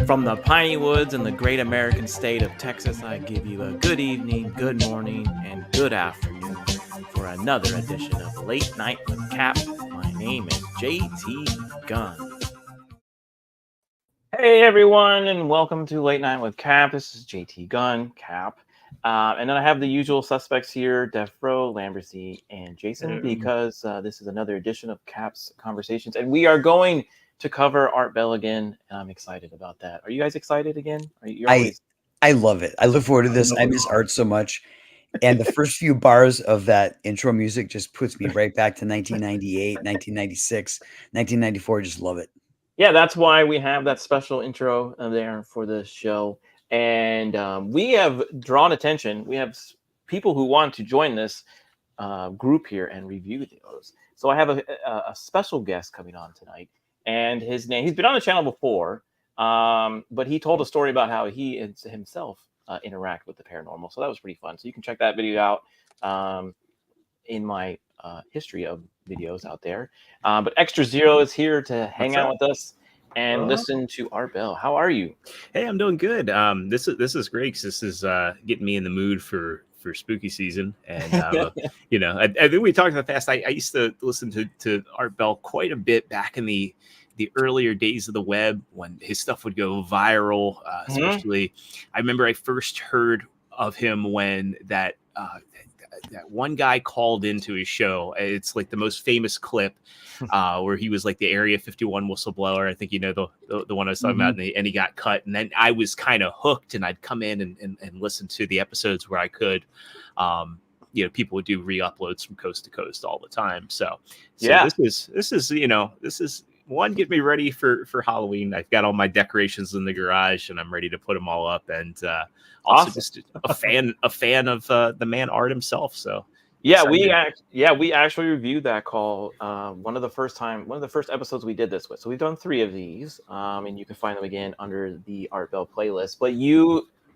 From the piney woods in the great American state of Texas, I give you a good evening, good morning, and good afternoon for another edition of Late Night with Cap. My name is JT Gunn. Hey everyone, and welcome to Late Night with Cap. This is JT Gunn, Cap. And then I have the usual suspects here, Rowe, Lambercy, and Jason, because this is another edition of Cap's Conversations. And we are going to cover Art Bell again, and I'm excited about that. Are you guys excited again? I love it. I look forward to this. I miss Art so much. And the first few bars of that intro music just puts me right back to 1998, 1996, 1994. Just love it. Yeah, that's why we have that special intro there for the show. And we have drawn attention. We have people who want to join this group here and review those. So I have a special guest coming on tonight. And his name, he's been on the channel before, but he told a story about how he himself interact with the paranormal. So that was pretty fun. So you can check that video out in my history of videos out there. But ExtraZero is here to hang out with us and listen to Art Bell. How are you? Hey, I'm doing good. This is great because this is getting me in the mood for spooky season. And you know, I think we talked in the past. I used to listen to Art Bell quite a bit back in the earlier days of the web when his stuff would go viral. Especially, I remember I first heard of him when that one guy called into his show. It's like the most famous clip where he was like the Area 51 whistleblower. I think you know the one I was talking about, and he got cut. And then I was kind of hooked, and I'd come in and listen to the episodes where I could. You know, people would do re-uploads from coast to coast all the time. So yeah, this is one, get me ready for Halloween. I've got all my decorations in the garage, and I'm ready to put them all up. And also just a fan of the man Art himself. So yeah, we actually reviewed that call. One of the first episodes we did this with. So we've done 3 of these, and you can find them again under the Art Bell playlist. But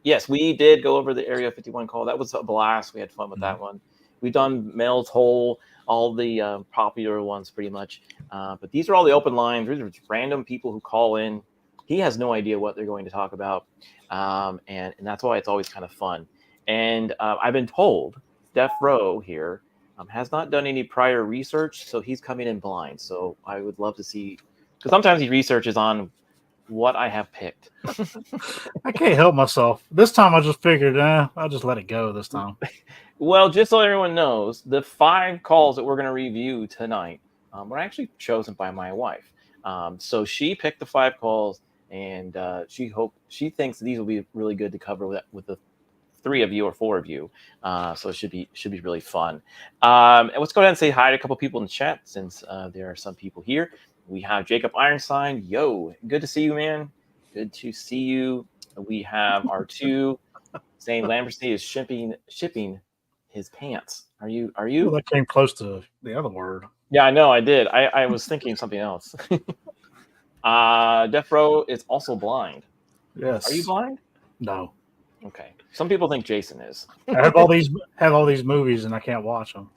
yes, we did go over the Area 51 call. That was a blast. We had fun with that one. We've done Mel's Hole, all the popular ones pretty much. But these are all the open lines. These are just random people who call in. He has no idea what they're going to talk about. And that's why it's always kind of fun. And I've been told Rowe here has not done any prior research, so he's coming in blind. So I would love to see, because sometimes he researches on what I have picked. I can't help myself. This time I just figured, I'll just let it go this time. Well, just so everyone knows, the 5 calls that we're going to review tonight were actually chosen by my wife. So she picked the 5 calls, and she thinks these will be really good to cover with the 3 of you or 4 of you. So it should be really fun. And let's go ahead and say hi to a couple people in the chat, since there are some people here. We have Jacob Ironstein. Yo, good to see you, man. Good to see you. We have R2 saying Lambercy is shipping his pants. Are you? Well, that came close to the other word. Yeah, I know. I did. I was thinking something else. Rowe is also blind. Yes. Are you blind? No. Okay. Some people think Jason is. I have all these movies and I can't watch them.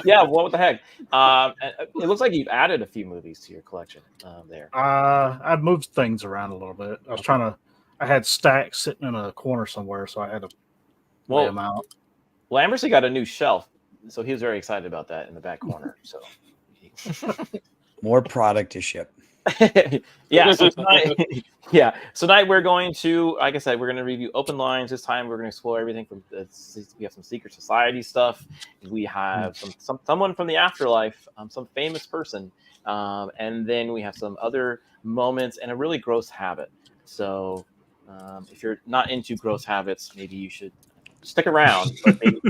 Yeah, what the heck? It looks like you've added a few movies to your collection there. I've moved things around a little bit. I had stacks sitting in a corner somewhere, so I had to lay them out. Lambercy got a new shelf, so he was very excited about that in the back corner. So more product to ship. Yeah. So tonight we're going to, like I said, we're going to review Open Lines. This time we're going to explore everything from we have some secret society stuff. We have someone from the afterlife, some famous person, and then we have some other moments and a really gross habit. So if you're not into gross habits, maybe you should stick around. But maybe,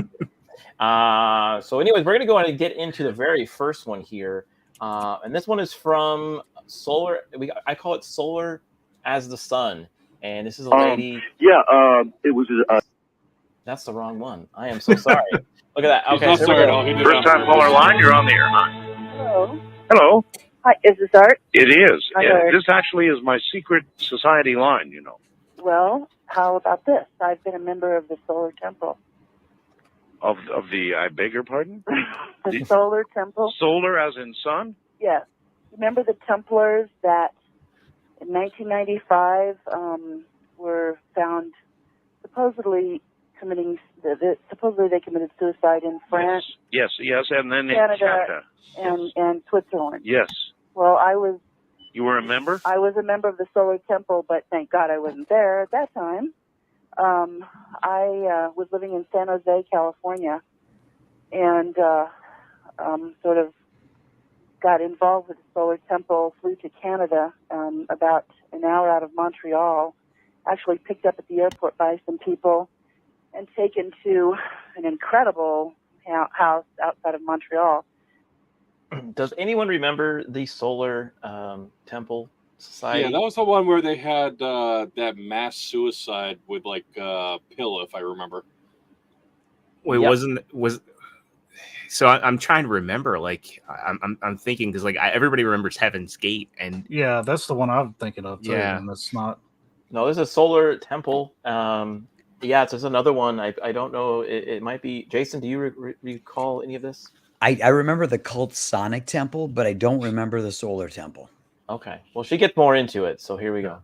so anyways, we're going to go ahead and get into the very first one here. And this one is from Solar. I call it Solar as the Sun. And this is a lady. It was. That's the wrong one. I am so sorry. Look at that. Okay. First time caller line, you're on the air, hon. Hello. Hello. Hi, is this Art? It is. Hi, This actually is my secret society line, you know. Well, how about this? I've been a member of the Solar Temple. Of the, I beg your pardon? The Solar Temple? Solar as in sun? Yes. Remember the Templars that in 1995 were found supposedly supposedly they committed suicide in France, Yes, and then in Canada, Canada. and Switzerland. Yes. Well, You were a member? I was a member of the Solar Temple, but thank God I wasn't there at that time. I was living in San Jose, California, and sort of got involved with the Solar Temple, flew to Canada about an hour out of Montreal, actually picked up at the airport by some people, and taken to an incredible house outside of Montreal. Does anyone remember the Solar Temple Society? Yeah, that was the one where they had that mass suicide with like pill, if I remember. Wait, Yep. So I'm trying to remember. Like I'm thinking because like everybody remembers Heaven's Gate, and Yeah, that's the one I'm thinking of too. Yeah. And it's not. No, there's a Solar Temple. Yeah, it's just another one. I don't know. It might be. Jason, do you recall any of this? I remember the cult Sonic Temple, but I don't remember the Solar Temple. Okay. Well, she gets more into it, so here we go.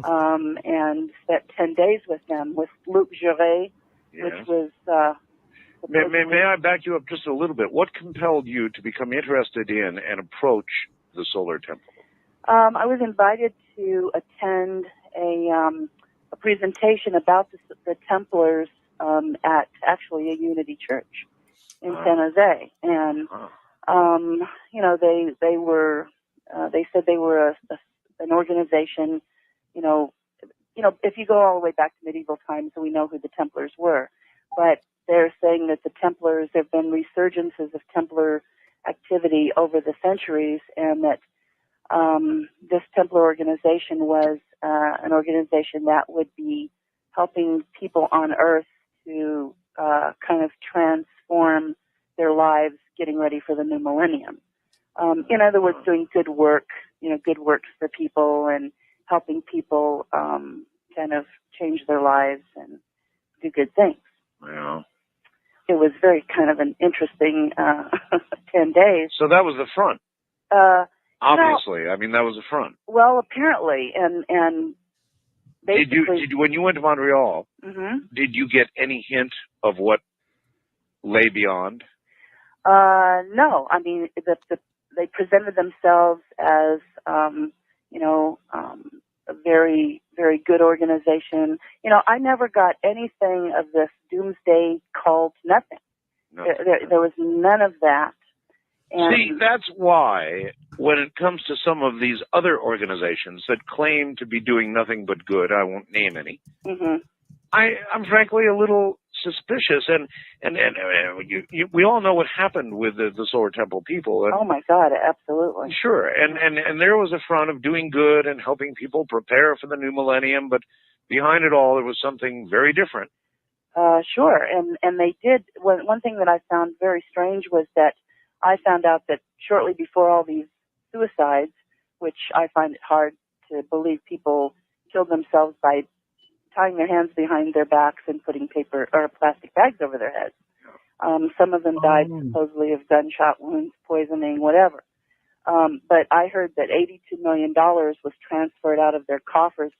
And spent 10 days with them, with Luc Juret, which was... May I back you up just a little bit? What compelled you to become interested in and approach the Solar Temple? I was invited to attend a presentation about the Templars at actually a Unity church in San Jose, and they were they said they were an organization. You know, if you go all the way back to medieval times, we know who the Templars were, but they're saying that the Templars, there have been resurgences of Templar activity over the centuries, and that this Templar organization was an organization that would be helping people on Earth to kind of transform their lives, getting ready for the new millennium. In other words, doing good work, good works for people and helping people kind of change their lives and do good things. Yeah. It was very kind of an interesting 10 days. So that was the front. Obviously, I mean that was the front. Well, apparently, and basically, did you when you went to Montreal? Mm-hmm. Did you get any hint of what lay beyond? No, I mean they presented themselves as a very, very good organization. I never got anything of this doomsday cult. Nothing. There was none of that. And see, that's why when it comes to some of these other organizations that claim to be doing nothing but good, I won't name any. Mm-hmm. I'm frankly a little suspicious, and we all know what happened with the Solar Temple people. And, oh my God, absolutely. Sure, and there was a front of doing good and helping people prepare for the new millennium, but behind it all, there was something very different. Sure, and they did. One thing that I found very strange was that I found out that shortly before all these suicides, which I find it hard to believe people killed themselves by tying their hands behind their backs and putting paper or plastic bags over their heads. Some of them died supposedly of gunshot wounds, poisoning, whatever. But I heard that $82 million was transferred out of their coffers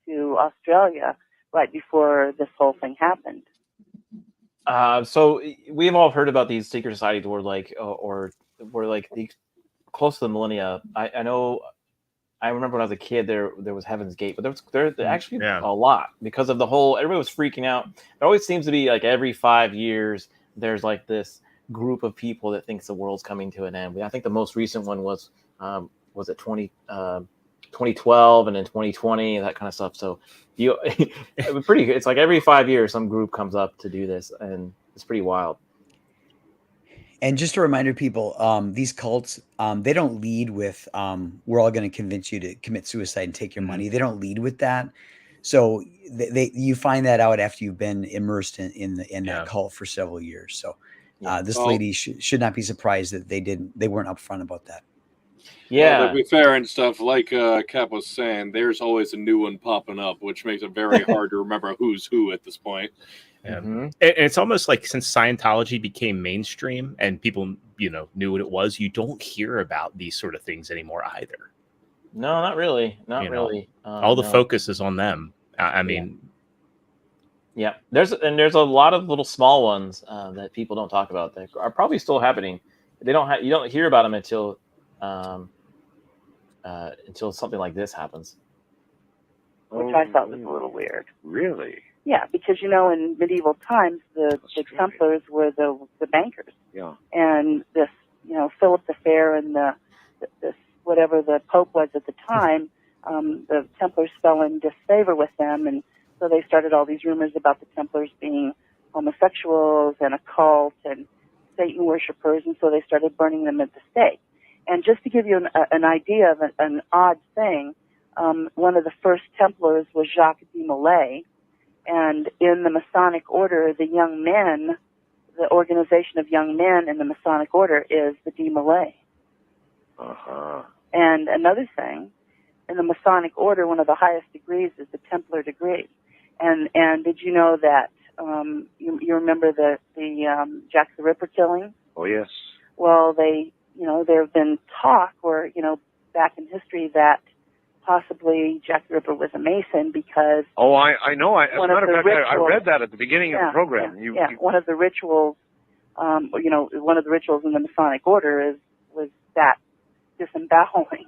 to Australia right before this whole thing happened. So we've all heard about these secret societies where the close to the millennia. I know. I remember when I was a kid, there was Heaven's Gate, but there actually a lot because of the whole. Everybody was freaking out. There always seems to be like every 5 years there's like this group of people that thinks the world's coming to an end. I think the most recent one was it 2012 and then 2020 that kind of stuff. So it's like every 5 years some group comes up to do this, and it's pretty wild. And just a reminder, people, these cults, they don't lead with, we're all going to convince you to commit suicide and take your money. They don't lead with that. So you find that out after you've been immersed in that cult for several years. So this lady should not be surprised that they weren't upfront about that. Yeah. Well, to be fair and stuff, like Cap was saying, there's always a new one popping up, which makes it very hard to remember who's who at this point. Yeah. And it's almost like since Scientology became mainstream and people, knew what it was, you don't hear about these sort of things anymore either. No, not really. Not You know, really. all the no. focus is on them. I mean, Yeah, there's a lot of little small ones that people don't talk about that are probably still happening. You don't hear about them until something like this happens. Which I thought was a little weird. Really? Yeah, because in medieval times the Templars were the bankers. Yeah. And this, Philip the Fair and this whatever the Pope was at the time, the Templars fell in disfavor with them, and so they started all these rumors about the Templars being homosexuals and a cult and Satan worshippers, and so they started burning them at the stake. And just to give you an idea of an odd thing, one of the first Templars was Jacques de Molay, and in the Masonic order, the organization of young men in the Masonic order is the de Molay. Uh-huh. And another thing, in the Masonic order, one of the highest degrees is the Templar degree. And did you know that you remember the Jack the Ripper killing? Oh yes. Well, there have been talk, or back in history, that possibly Jack the Ripper was a Mason because. Oh, I know. As a matter of fact, I read that at the beginning of the program. One of the rituals, one of the rituals in the Masonic order was that disemboweling.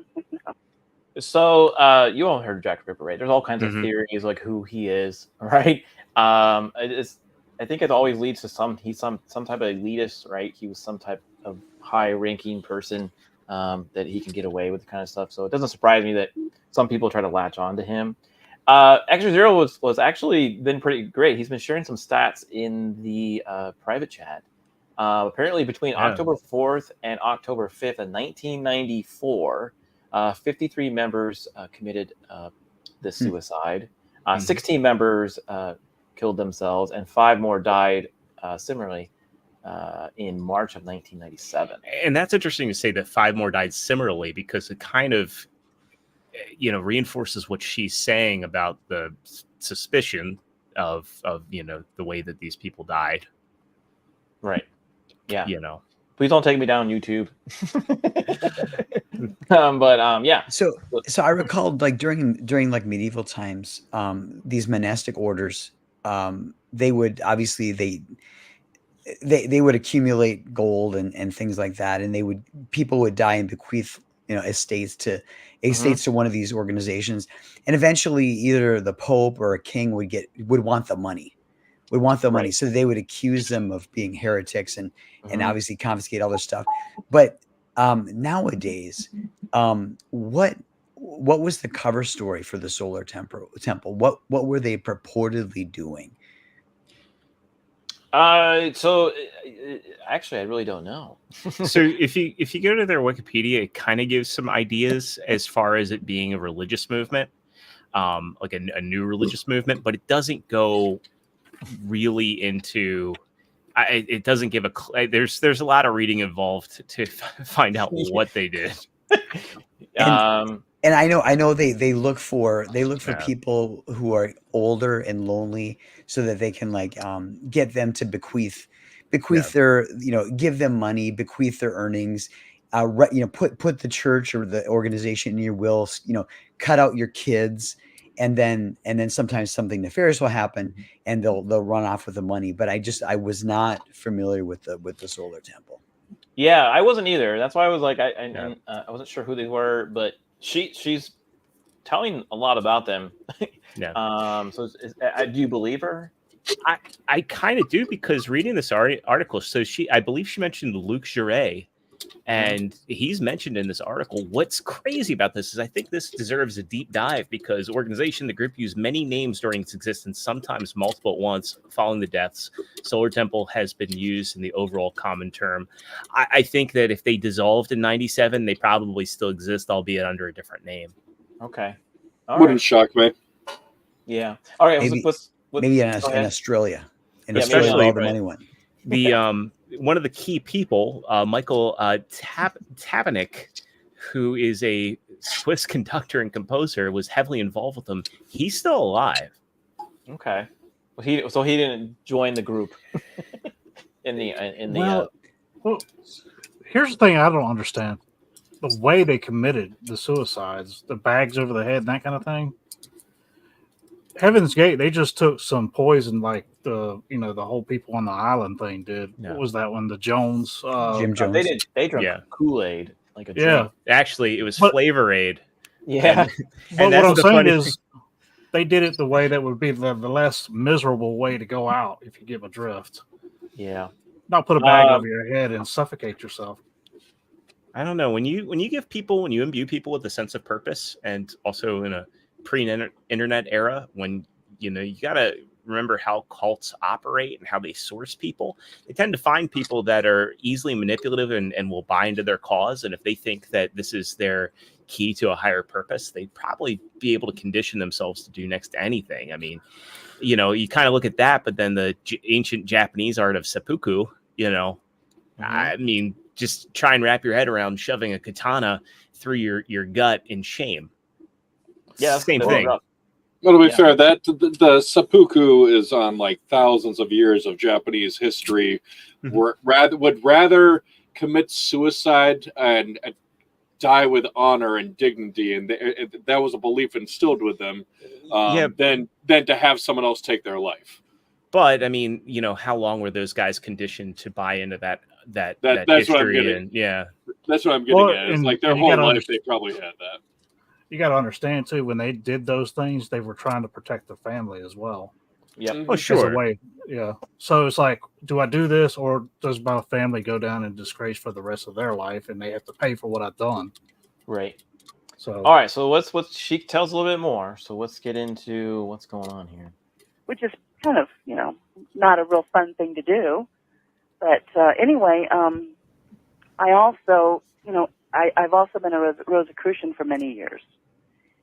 So you all heard Jack the Ripper, right? There's all kinds of theories like who he is, right? I think it always leads to he's some type of elitist, right? He was some type of high-ranking person that he can get away with kind of stuff. So it doesn't surprise me that some people try to latch on to him. ExtraZero was actually been pretty great. He's been sharing some stats in the private chat. Apparently, between October 4th and October 5th of 1994, 53 members committed this suicide. 16 members killed themselves, and 5 more died similarly in March of 1997. And that's interesting to say that 5 more died similarly, because it kind of reinforces what she's saying about the suspicion of the way that these people died. Right. Yeah. Please don't take me down YouTube. Yeah. So I recalled, like, during like medieval times, these monastic orders, they would obviously they would accumulate gold and things like that, and people would die and bequeath estates to one of these organizations, and eventually either the Pope or a king would want the money. Right. So they would accuse them of being heretics and obviously confiscate all their stuff. But nowadays, what was the cover story for the Solar Temple? What were they purportedly doing? So actually, I really don't know. So if you go to their Wikipedia, it kind of gives some ideas as far as it being a religious movement, like a new religious movement, but it doesn't go really into. It doesn't give there's a lot of reading involved to find out what they did. And I know they look for people who are older and lonely, so that they can get them to bequeath their give them money, bequeath their earnings, put the church or the organization in your will, cut out your kids, and then sometimes something nefarious will happen and they'll run off with the money. But I was not familiar with the Solar Temple. Yeah, I wasn't either. That's why I was like, I wasn't sure who they were, but she's telling a lot about them. Yeah. So do you believe her? I kind of do, because reading this article, so I believe she mentioned Luc Jouret, and he's mentioned in this article. What's crazy about this is I think this deserves a deep dive, because the group used many names during its existence, sometimes multiple at once, following the deaths. Solar Temple has been used in the overall common term. I think that if they dissolved in 97, they probably still exist, albeit under a different name. Okay. Wouldn't shock me. Yeah. All right. Maybe in Australia. Especially all the money went. The one of the key people, Michael Tabanek, who is a Swiss conductor and composer, was heavily involved with them. He's still alive. Okay. Well, he didn't join the group Well, here's the thing I don't understand. the way they committed the suicides, the bags over the head and that kind of thing. Heaven's Gate, they just took some poison like the whole people on the island thing did. Yeah. What was that one? The Jones. Jim Jones. They drank Yeah. Kool-Aid like a Yeah. drink. Actually, it was But- Flavor Aid. Yeah. But what I'm the saying funny is, they did it the way that would be the less miserable way to go out if you give a drift. Yeah. Not put a bag over your head and suffocate yourself. I don't know, when you imbue people with a sense of purpose, and also in a pre-internet era, when you gotta remember how cults operate and how they source people. They tend to find people that are easily manipulative and will buy into their cause. And if they think that this is their key to a higher purpose, they'd probably be able to condition themselves to do next to anything. I mean, you kind of look at that, but then the ancient Japanese art of seppuku, I mean, just try and wrap your head around shoving a katana through your gut in shame. Yeah, Same thing. Well, to be fair, that the seppuku is on like thousands of years of Japanese history. Would rather commit suicide and die with honor and dignity, and that was a belief instilled with them. Than to have someone else take their life. But I mean, how long were those guys conditioned to buy into that that's history? what I'm getting. And yeah, that's what I'm getting at. It's like their whole life they probably had that. You got to understand too, when they did those things, they were trying to protect the family as well. Yeah. Oh, sure. As a way, yeah. So it's like, do I do this, or does my family go down in disgrace for the rest of their life, and they have to pay for what I've done? Right. So all right. So let's she tells a little bit more. So let's get into what's going on here. Which is kind of, not a real fun thing to do. But anyway, I also, I've also been a Rosicrucian for many years.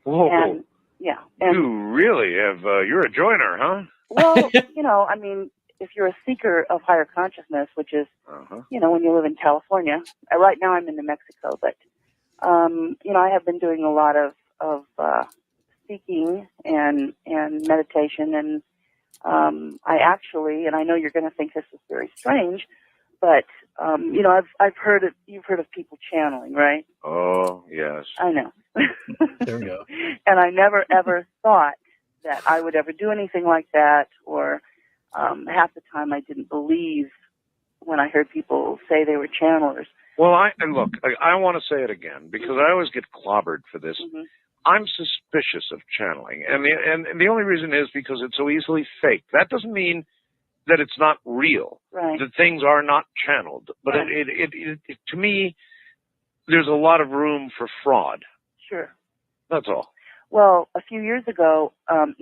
Whoa. And, yeah. And, you really have, you're a joiner, huh? well, I mean, if you're a seeker of higher consciousness, which is, when you live in California, right now I'm in New Mexico, but, I have been doing a lot of seeking and meditation, and I actually, and I know you're going to think this is very strange, but I've heard of, you've heard of people channeling, right? Oh, yes. I know. there we go. And I never ever thought that I would ever do anything like that, or half the time I didn't believe when I heard people say they were channelers. Well, I want to say it again, because I always get clobbered for this. I'm suspicious of channeling, and the only reason is because it's so easily faked. That doesn't mean that it's not real. Right. That things are not channeled, but right. it to me, there's a lot of room for fraud. Sure. That's all. Well, a few years ago, and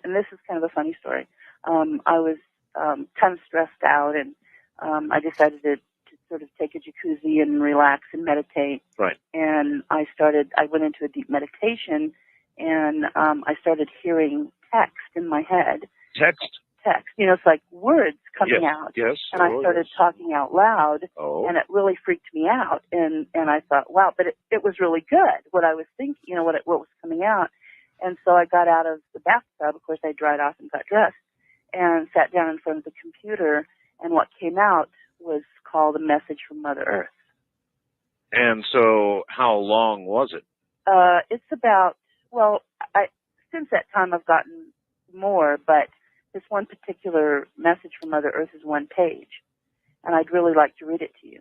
this is kind of a funny story. I was kind of stressed out, and I decided to sort of take a jacuzzi and relax and meditate. Right. And I went into a deep meditation, and I started hearing text in my head. Text? It's like words coming out. Yes. And I started talking out loud, and it really freaked me out. And I thought, wow, but it was really good, what I was thinking, what was coming out. And so I got out of the bathtub. Of course, I dried off and got dressed and sat down in front of the computer. And what came out was called A Message from Mother Earth. And so how long was it? It's about, since that time I've gotten more, but this one particular message from Mother Earth is one page. And I'd really like to read it to you.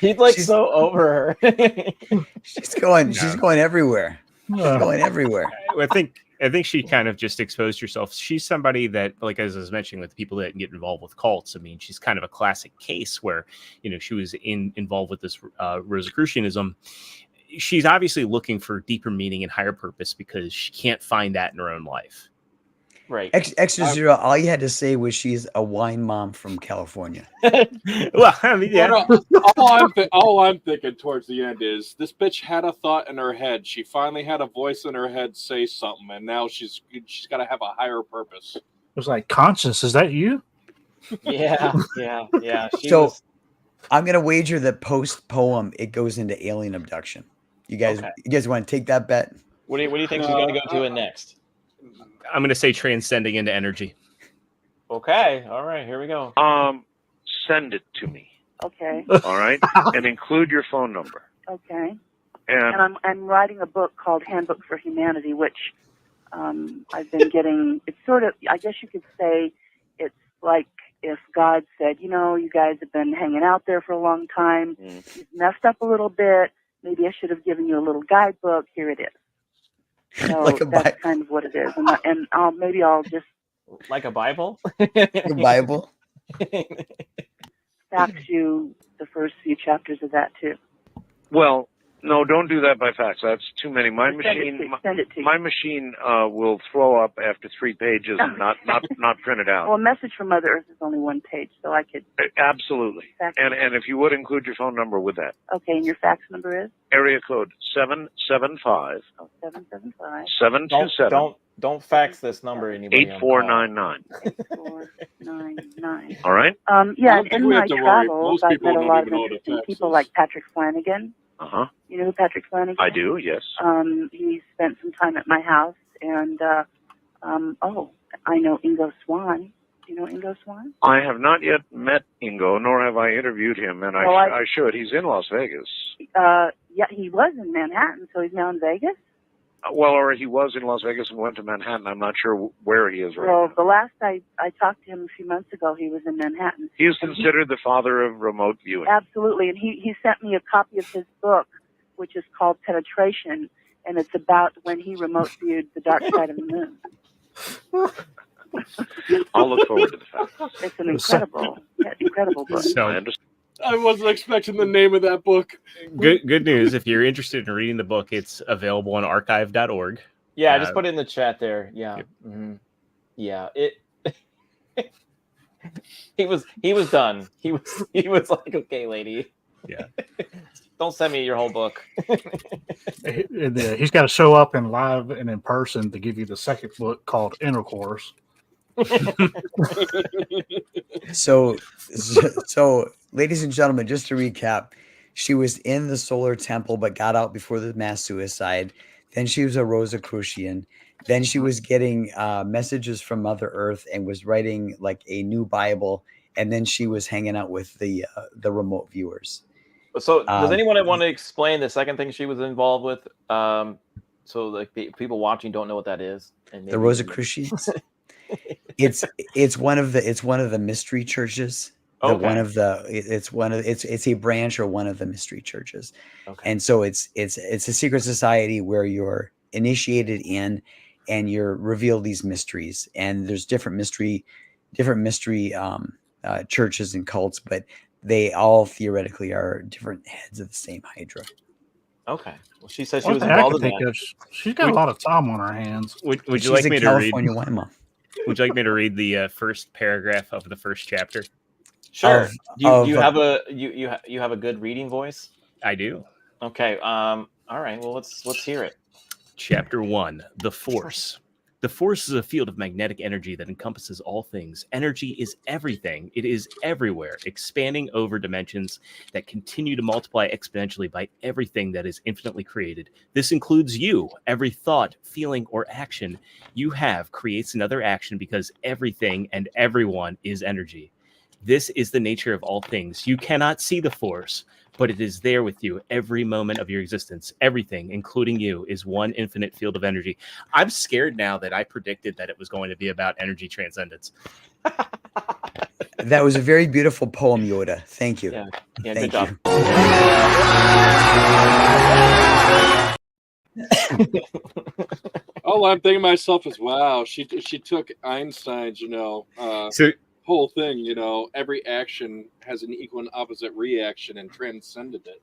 He's like so over her. She's going everywhere. She's going everywhere. I think she kind of just exposed herself. She's somebody that, like, as I was mentioning, with the people that get involved with cults, I mean, she's kind of a classic case where, she was involved with this Rosicrucianism. She's obviously looking for deeper meaning and higher purpose because she can't find that in her own life. Right. ExtraZero, all you had to say was she's a wine mom from California. Well, I mean, yeah. All I'm thinking towards the end is this bitch had a thought in her head. She finally had a voice in her head say something, and now she's got to have a higher purpose. It was like, Conscience, is that you? Yeah. I'm gonna wager that post poem it goes into alien abduction. You guys want to take that bet? What do you think she's going to go to it next? I'm going to say transcending into energy. Okay. All right. Here we go. send it to me. Okay. All right, and include your phone number. Okay. And And I'm writing a book called Handbook for Humanity, which I've been getting. It's sort of, I guess you could say, it's like if God said, you know, you guys have been hanging out there for a long time. You've messed up a little bit. Maybe I should have given you a little guidebook. Here it is. So Like a that's kind of what it is. And maybe I'll just Like a Bible? The Bible. fax you the first few chapters of that too. well, no, don't do that by fax. That's too many. My Send it to you. my machine will throw up after 3 pages and not print it out. Well, a message from Mother Earth is only one page, so I could. Absolutely. Fax And if you would include your phone number with that. Okay, and your fax number is? Area code 775 Oh, 775 727 Don't fax this number anybody. 8499. 8499. All right? Yeah, I don't and think in we my have to worry. travels, Most I've people met a don't lot of even know what a interesting fax people is. like Patrick Flanagan. Uh-huh. You know who Patrick Flanagan I is? do, yes. He spent some time at my house, and I know Ingo Swan. Do you know Ingo Swan? I have not yet met Ingo, nor have I interviewed him, and Well, I should. He's in Las Vegas. Yeah, he was in Manhattan, so he's now in Vegas. Well, or he was in Las Vegas and went to Manhattan. I'm not sure where he is right Well, now. the last I talked to him a few months ago, he was in Manhattan. He is considered the father of remote viewing. Absolutely, and he sent me a copy of his book, which is called Penetration, and it's about when he remote viewed the dark side of the moon. I'll look forward to the fact. It's an incredible book. So I understand. I wasn't expecting the name of that book. good news. If you're interested in reading the book, it's available on archive.org. Yeah, I just put it in the chat there. Yeah. Yep. Mm-hmm. Yeah. He was done. He was like, okay, lady. Yeah. Don't send me your whole book. He's got to show up in live and in person to give you the second book called Intercourse. So, ladies and gentlemen, just to recap, she was in the solar temple but got out before the mass suicide. Then she was a Rosicrucian. Then she was getting messages from Mother Earth and was writing like a new Bible. And then she was hanging out with the remote viewers. So, does anyone want to explain the second thing she was involved with? So, like, the people watching don't know what that is. And The Rosicrucians. It's one of the mystery churches. Okay. It's a branch or one of the mystery churches. Okay. And so it's a secret society where you're initiated in and you're revealed these mysteries. And there's different mystery churches and cults, but they all theoretically are different heads of the same Hydra. Okay. Well, she said she What was the heck involved I in think that. of? She's got a lot of time on her hands. Would She's you like a me to California read? wine mom. Would you like me to read the first paragraph of the first chapter? Sure. Do you have of- you have a good reading voice? I do. Okay. All right. Well, let's hear it. Chapter 1, The Force. The Force is a field of magnetic energy that encompasses all things. Energy is everything. It is everywhere, expanding over dimensions that continue to multiply exponentially by everything that is infinitely created. This includes you. Every thought, feeling, or action you have creates another action because everything and everyone is energy. This is the nature of all things. You cannot see the Force, but it is there with you every moment of your existence. Everything, including you, is one infinite field of energy. I'm scared now that I predicted that it was going to be about energy transcendence. That was a very beautiful poem, Yoda. Thank you. Yeah. Thank Good job. All I'm thinking to myself is, wow, she took Einstein's, So whole thing, every action has an equal and opposite reaction and transcended it.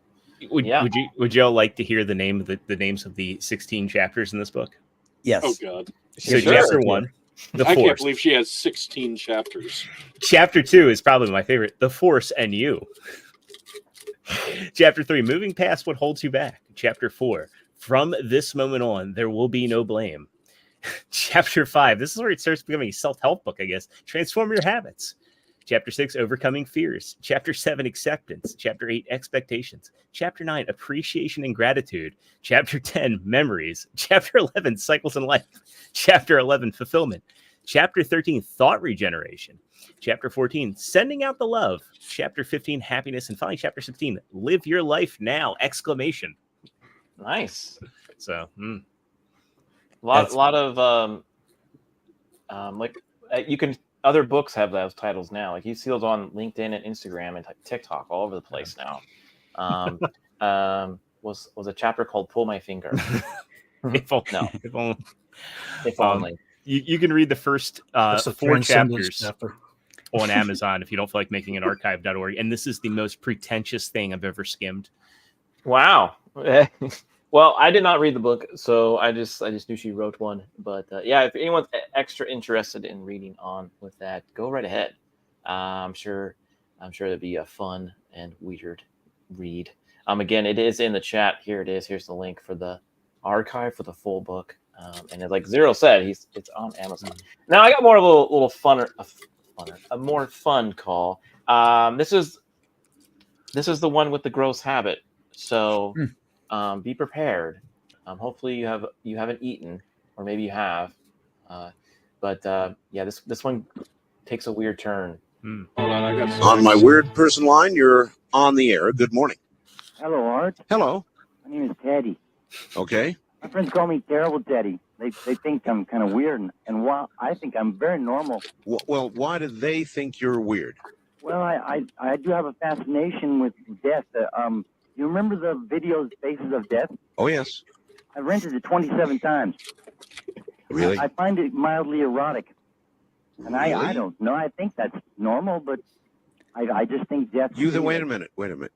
would y'all like to hear the names of the 16 chapters in this book? Yes. Oh God. So Sure. chapter 1, The I Force. can't believe she has 16 chapters. Chapter 2 is probably my favorite, The Force and You. Chapter 3, Moving Past What Holds You Back. Chapter 4, From This Moment On, There Will Be No Blame. Chapter 5, this is where it starts becoming a self-help book, I guess. Transform Your Habits. Chapter 6, Overcoming Fears. Chapter 7, Acceptance. Chapter 8, Expectations. Chapter 9, Appreciation and Gratitude. Chapter 10, Memories. Chapter 11, Cycles in Life. Chapter 11, Fulfillment. Chapter 13, thought regeneration. Chapter 14, sending out the love. Chapter 15, happiness. And finally, chapter 16, live your life now! Exclamation. Nice. So, a lot of like you can other books have those titles now. Like you see those on LinkedIn and Instagram and TikTok all over the place now. Was a chapter called "Pull My Finger." if only. You can read the first That's a 4 transcendence chapters chapter. on Amazon if you don't feel like making an archive.org. And this is the most pretentious thing I've ever skimmed. Wow. Well, I did not read the book, so I just knew she wrote one. But yeah, if anyone's extra interested in reading on with that, go right ahead. I'm sure it'd be a fun and weird read. Again, it is in the chat. Here it is. Here's the link for the archive for the full book. And like Zero said, it's on Amazon. Now I got more of a little a more fun call. This is the one with the gross habit. So be prepared. Hopefully you haven't eaten, or maybe you have. But yeah, this one takes a weird turn. Hold on, I got on my weird person line. You're on the air. Good morning. Hello, Art. Hello. My name is Teddy. Okay. My friends call me Terrible Teddy. They think I'm kind of weird, and while I think I'm very normal. Well, why do they think you're weird? Well, I do have a fascination with death. You remember the videos Faces of Death? Oh, yes. I've rented it 27 times. Really? I find it mildly erotic. And really? I don't know. I think that's normal, but I just think death... Wait a minute.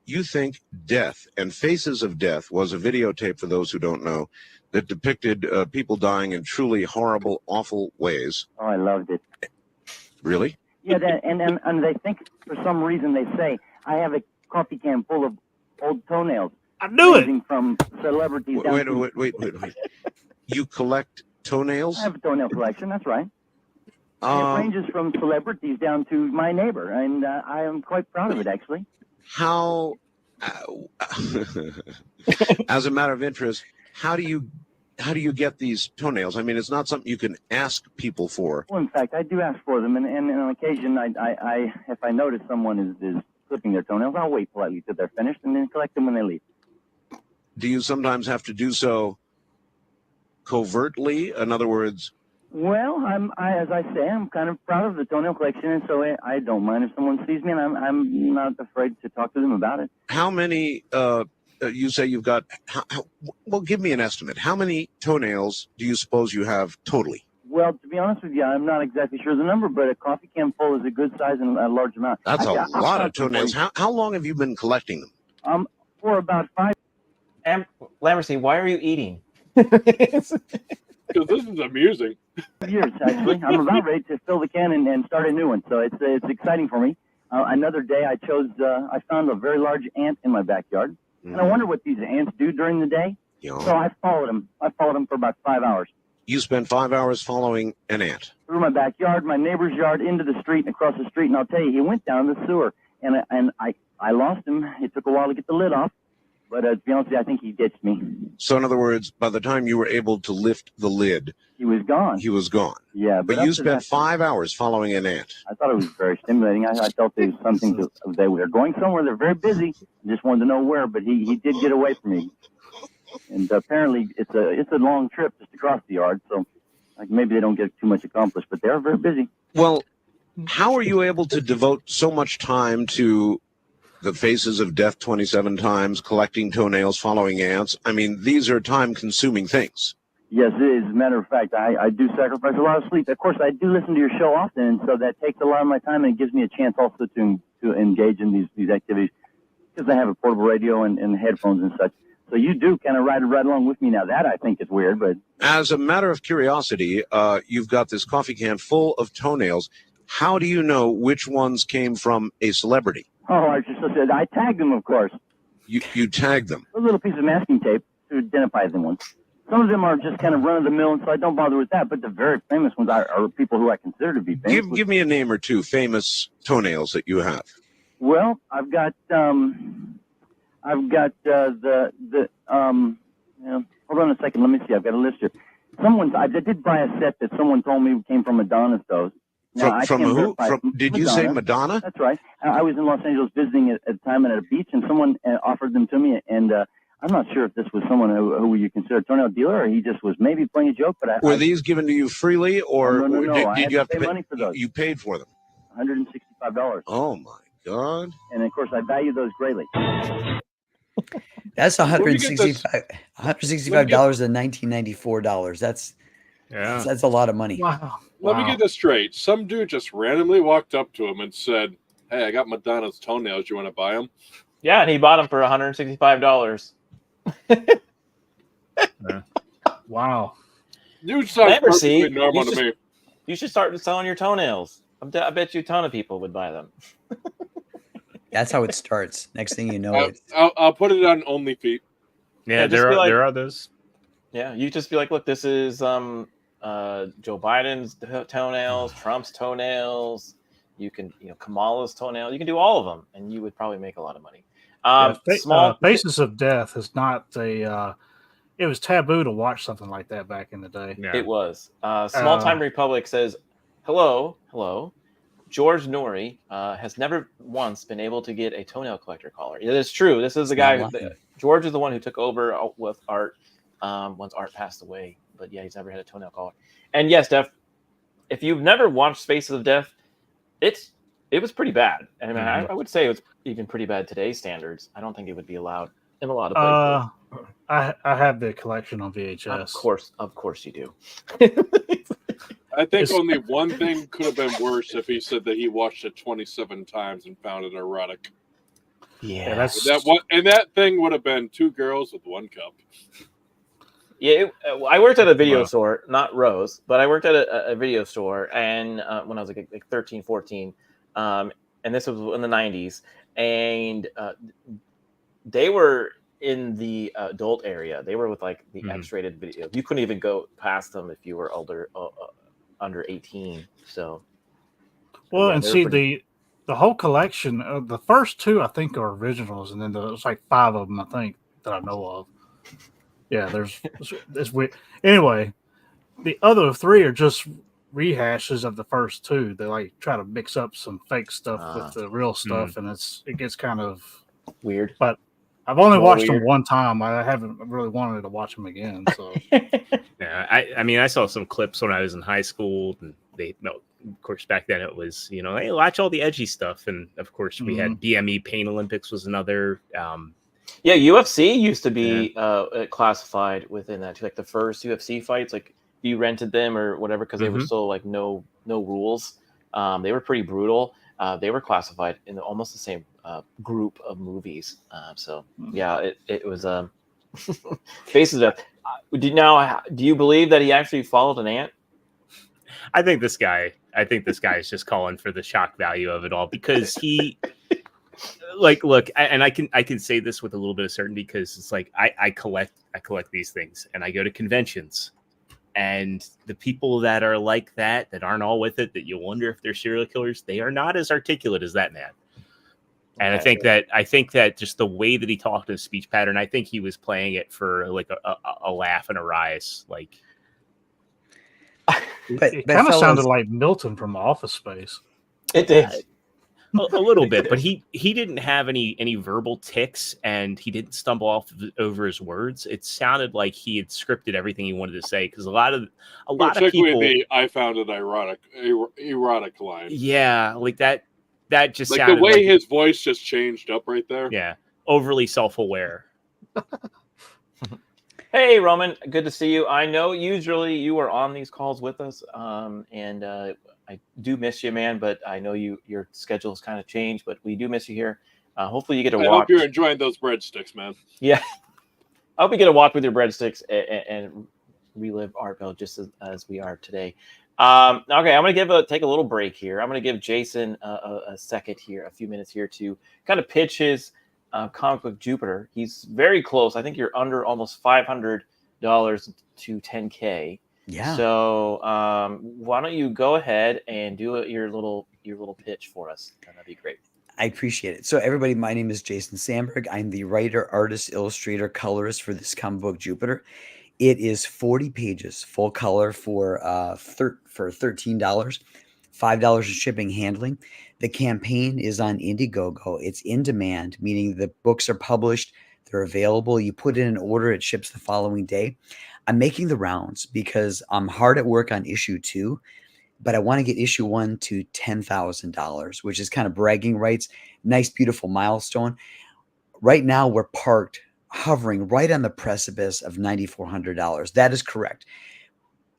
You think Death and Faces of Death was a videotape, for those who don't know, that depicted people dying in truly horrible, awful ways. Oh, I loved it. Really? Yeah, and they think, for some reason, they say, I have a coffee can full of old toenails. I knew it! From celebrities down Wait. You collect toenails? I have a toenail collection, that's right. It ranges from celebrities down to my neighbor, and I am quite proud of it, actually. How, as a matter of interest, how do you get these toenails? I mean, it's not something you can ask people for. Well, in fact, I do ask for them, and on occasion, if I notice someone is clipping their toenails, I'll wait politely till they're finished, and then collect them when they leave. Do you sometimes have to do so covertly? In other words... Well, as I say, I'm kind of proud of the toenail collection, and so I don't mind if someone sees me, and I'm not afraid to talk to them about it. How many, you say you've got, well, give me an estimate. How many toenails do you suppose you have totally? Well, to be honest with you, I'm not exactly sure the number, but a coffee can full is a good size and a large amount. That's a lot of toenails. How long have you been collecting them? For about 5 And Lambercy, why are you eating? Because this is amusing. years, actually. I'm about ready to fill the can and start a new one, so it's exciting for me. Another day, I found a very large ant in my backyard, and I wonder what these ants do during the day. Yeah. So I followed them. For about 5 hours. You spent 5 hours following an ant? Through my backyard, my neighbor's yard, into the street, and across the street, and I'll tell you, he went down the sewer, and I lost him. It took a while to get the lid off. But to be honest with you, I think he ditched me. So in other words, by the time you were able to lift the lid, he was gone. Yeah, but you spent 5 hours following an ant. I thought it was very stimulating. I felt there was something they were going somewhere. They're very busy. I just wanted to know where, but he did get away from me. And apparently it's a long trip just across the yard, so like maybe they don't get too much accomplished, but they're very busy. Well, how are you able to devote so much time to the Faces of Death 27 times, collecting toenails, following ants? I mean, these are time-consuming things. Yes, it is. As a matter of fact, I do sacrifice a lot of sleep. Of course, I do listen to your show often, and so that takes a lot of my time, and it gives me a chance also to engage in these activities because I have a portable radio and headphones and such. So you do kind of ride along with me now. That I think is weird, but... As a matter of curiosity, you've got this coffee can full of toenails. How do you know which ones came from a celebrity? Oh, I just said I tagged them, of course. You tagged them? A little piece of masking tape to identify the ones. Some of them are just kind of run-of-the-mill, and so I don't bother with that. But the very famous ones are people who I consider to be famous. Give me a name or two famous toenails that you have. Well, I've got hold on a second. Let me see. I've got a list here. I did buy a set that someone told me came from Madonna's those. Now, From who? Did you say Madonna? That's right. I was in Los Angeles visiting at the time at a beach, and someone offered them to me, and I'm not sure if this was someone who you consider a toenail dealer, or he just was maybe playing a joke. But were these given to you freely, or no. did you have to pay money for those? You paid for them. $165. Oh my God! And of course, I value those greatly. That's $165 and $1994. That's a lot of money. Wow. Let me get this straight. Some dude just randomly walked up to him and said, "Hey, I got Madonna's toenails. You want to buy them?" Yeah, and he bought them for $165. Wow. You sound Never perfectly normal to me. You should start selling your toenails. I bet you a ton of people would buy them. That's how it starts. Next thing you know, I'll put it on OnlyFeet. Yeah, there are those. Yeah, you just be like, look, this is Joe Biden's toenails, Trump's toenails. You can, Kamala's toenails. You can do all of them, and you would probably make a lot of money. Faces of Death is not a. It was taboo to watch something like that back in the day. Yeah. It was. Small Time Republic says, hello. George Norrie has never once been able to get a toenail collector collar. It is true. This is the guy. George is the one who took over with Art once Art passed away. But yeah, he's never had a toenail collar. And yes, Def, if you've never watched Faces of Death, it was pretty bad. I mean, I would say it was even pretty bad today's standards. I don't think it would be allowed in a lot of places. I have the collection on VHS. Of course you do. I think only one thing could have been worse if he said that he watched it 27 times and found it erotic. Yeah, that thing would have been 2 girls with 1 cup. Yeah, I worked at a video store, not Rowe's, but I worked at a video store, and when I was like 13, 14, and this was in the 90s, and they were in the adult area. They were with like the X-rated video. You couldn't even go past them if you were under 18. So, well, and see the whole collection. The first 2 I think are originals, and then there's like 5 of them I think that I know of. Yeah, it's weird. Anyway, the other 3 are just rehashes of the first 2. They like try to mix up some fake stuff with the real stuff, and it gets kind of weird. But I've only watched them one time. I haven't really wanted to watch them again. So yeah, I mean, I saw some clips when I was in high school, and of course, back then it was, hey, watch all the edgy stuff, and of course we had BME Pain Olympics was another. Yeah, UFC used to be classified within that too. Like the first UFC fights, like you rented them or whatever because they were still like no rules. They were pretty brutal. They were classified in almost the same group of movies. So yeah, it was Faces of Death. Do you believe that he actually followed an ant? I think this guy is just calling for the shock value of it all because he. Look, and I can say this with a little bit of certainty because it's like I collect these things and I go to conventions, and the people that are like that aren't all with it, that you wonder if they're serial killers, they are not as articulate as that man. And I think that just the way that he talked, his speech pattern, I think he was playing it for like a laugh and a rise. Like, it kind of sounded like Milton from Office Space. It did. A little bit, but he didn't have any verbal tics, and he didn't stumble over his words. It sounded like he had scripted everything he wanted to say because a lot of people. I found it erotic line. Yeah, like that just like sounded the way like, his voice just changed up right there. Yeah, overly self-aware. Hey, Roman, good to see you. I know usually you are on these calls with us, and I do miss you, man, but I know your schedule's kind of changed, but we do miss you here. Hopefully you get to watch. I hope you're enjoying those breadsticks, man. Yeah. I hope you get to walk with your breadsticks and relive Art Bell just as we are today. Okay, I'm going to take a little break here. I'm going to give Jason a second here, a few minutes here to kind of pitch his comic book Jupiter. He's very close. I think you're under almost $500 to 10K. Yeah. So why don't you go ahead and do your little pitch for us? That'd be great. I appreciate it. So everybody, my name is Jason Sandberg. I'm the writer, artist, illustrator, colorist for this comic book Jupiter. It is 40 pages, full color for $13, $5 in shipping handling. The campaign is on Indiegogo. It's in demand, meaning the books are published, they're available. You put in an order, it ships the following day. I'm making the rounds because I'm hard at work on issue 2, but I want to get issue 1 to $10,000, which is kind of bragging rights. Nice, beautiful milestone. Right now, we're parked, hovering right on the precipice of $9,400. That is correct.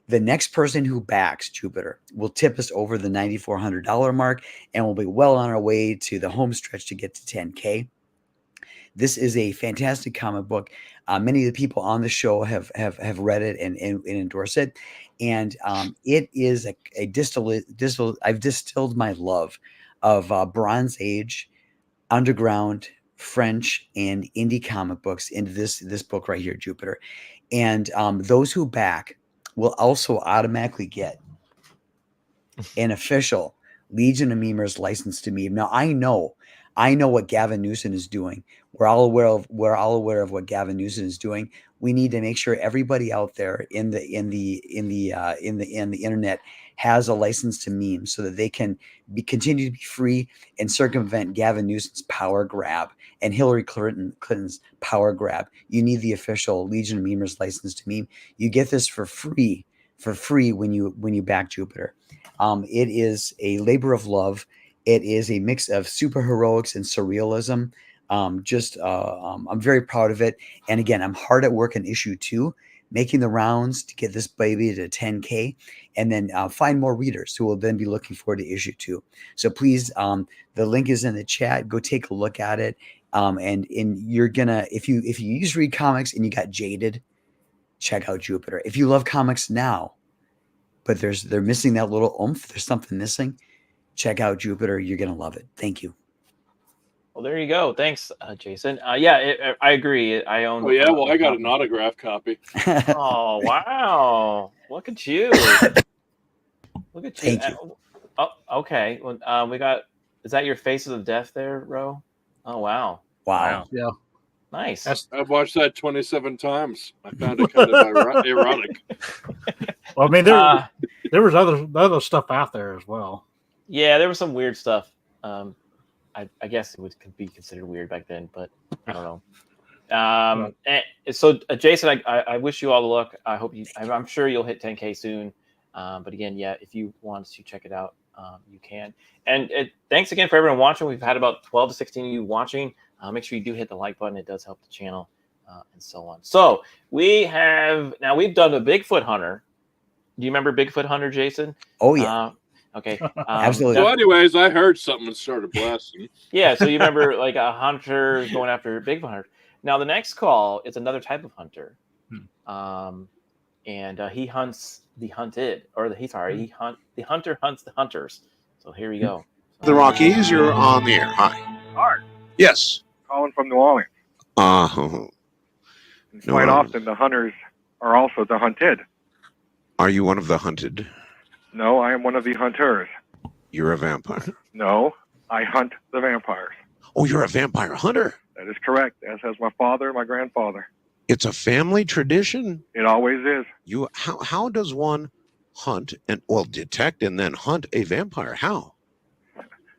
The next person who backs Jupiter will tip us over the $9,400 mark, and we'll be well on our way to the home stretch to get to 10K. This is a fantastic comic book. Many of the people on the show have read it and endorse it. And it is a distilled. I've distilled my love of Bronze Age, underground, French, and indie comic books into this book right here, Jupiter. And those who back will also automatically get an official Legion of Memers license to meme. Now I know what Gavin Newsom is doing. We're all aware of what Gavin Newsom is doing. We need to make sure everybody out there in the internet has a license to meme so that they can continue to be free and circumvent Gavin Newsom's power grab and Hillary Clinton's power grab. You need the official Legion of Memers license to meme. You get this for free when you back Jupiter. It is a labor of love. It is a mix of superheroics and surrealism. I'm very proud of it. And again, I'm hard at work on issue 2, making the rounds to get this baby to 10K, and then find more readers who will then be looking forward to issue 2. So please, the link is in the chat. Go take a look at it. And you're gonna, if you used to read comics and you got jaded, check out Jupiter. If you love comics now, but they're missing that little oomph, there's something missing, check out Jupiter. You're gonna love it. Thank you. Well, there you go. Thanks, Jason. Yeah, I agree. I own. Oh yeah, well I got an autograph copy. Oh wow! Look at you. Look at you. Thank you. Oh, okay. Well, we got. Is that your Faces of Death there, Rowe? Oh wow! Wow. Yeah. Nice. I've watched that 27 times. I found it kind of erotic. Well, I mean, there was other stuff out there as well. Yeah, there was some weird stuff. I guess it could be considered weird back then, but I don't know. So Jason, I wish you all the luck. I hope I'm sure you'll hit 10K soon. But again, yeah, if you want to check it out, you can. And thanks again for everyone watching. We've had about 12 to 16 of you watching. Make sure you do hit the like button. It does help the channel, and so on. So we've done a Bigfoot Hunter. Do you remember Bigfoot Hunter, Jason? Oh yeah. Okay. Absolutely. So anyways, I heard something and started blasting. Yeah, so you remember like a hunter going after Bigfoot hunter. Now the next call is another type of hunter. And he hunts the hunted, the hunter hunts the hunters. So here we go. The Rockies, you're on the air. Hi. Art, Yes. calling from New Orleans. Quite often the hunters are also the hunted. Are you one of the hunted? No, I am one of the hunters. You're a vampire. No, I hunt the vampires. Oh, you're a vampire hunter. That is correct, as has my father and my grandfather. It's a family tradition. It always is. How does one hunt detect and then hunt a vampire? How?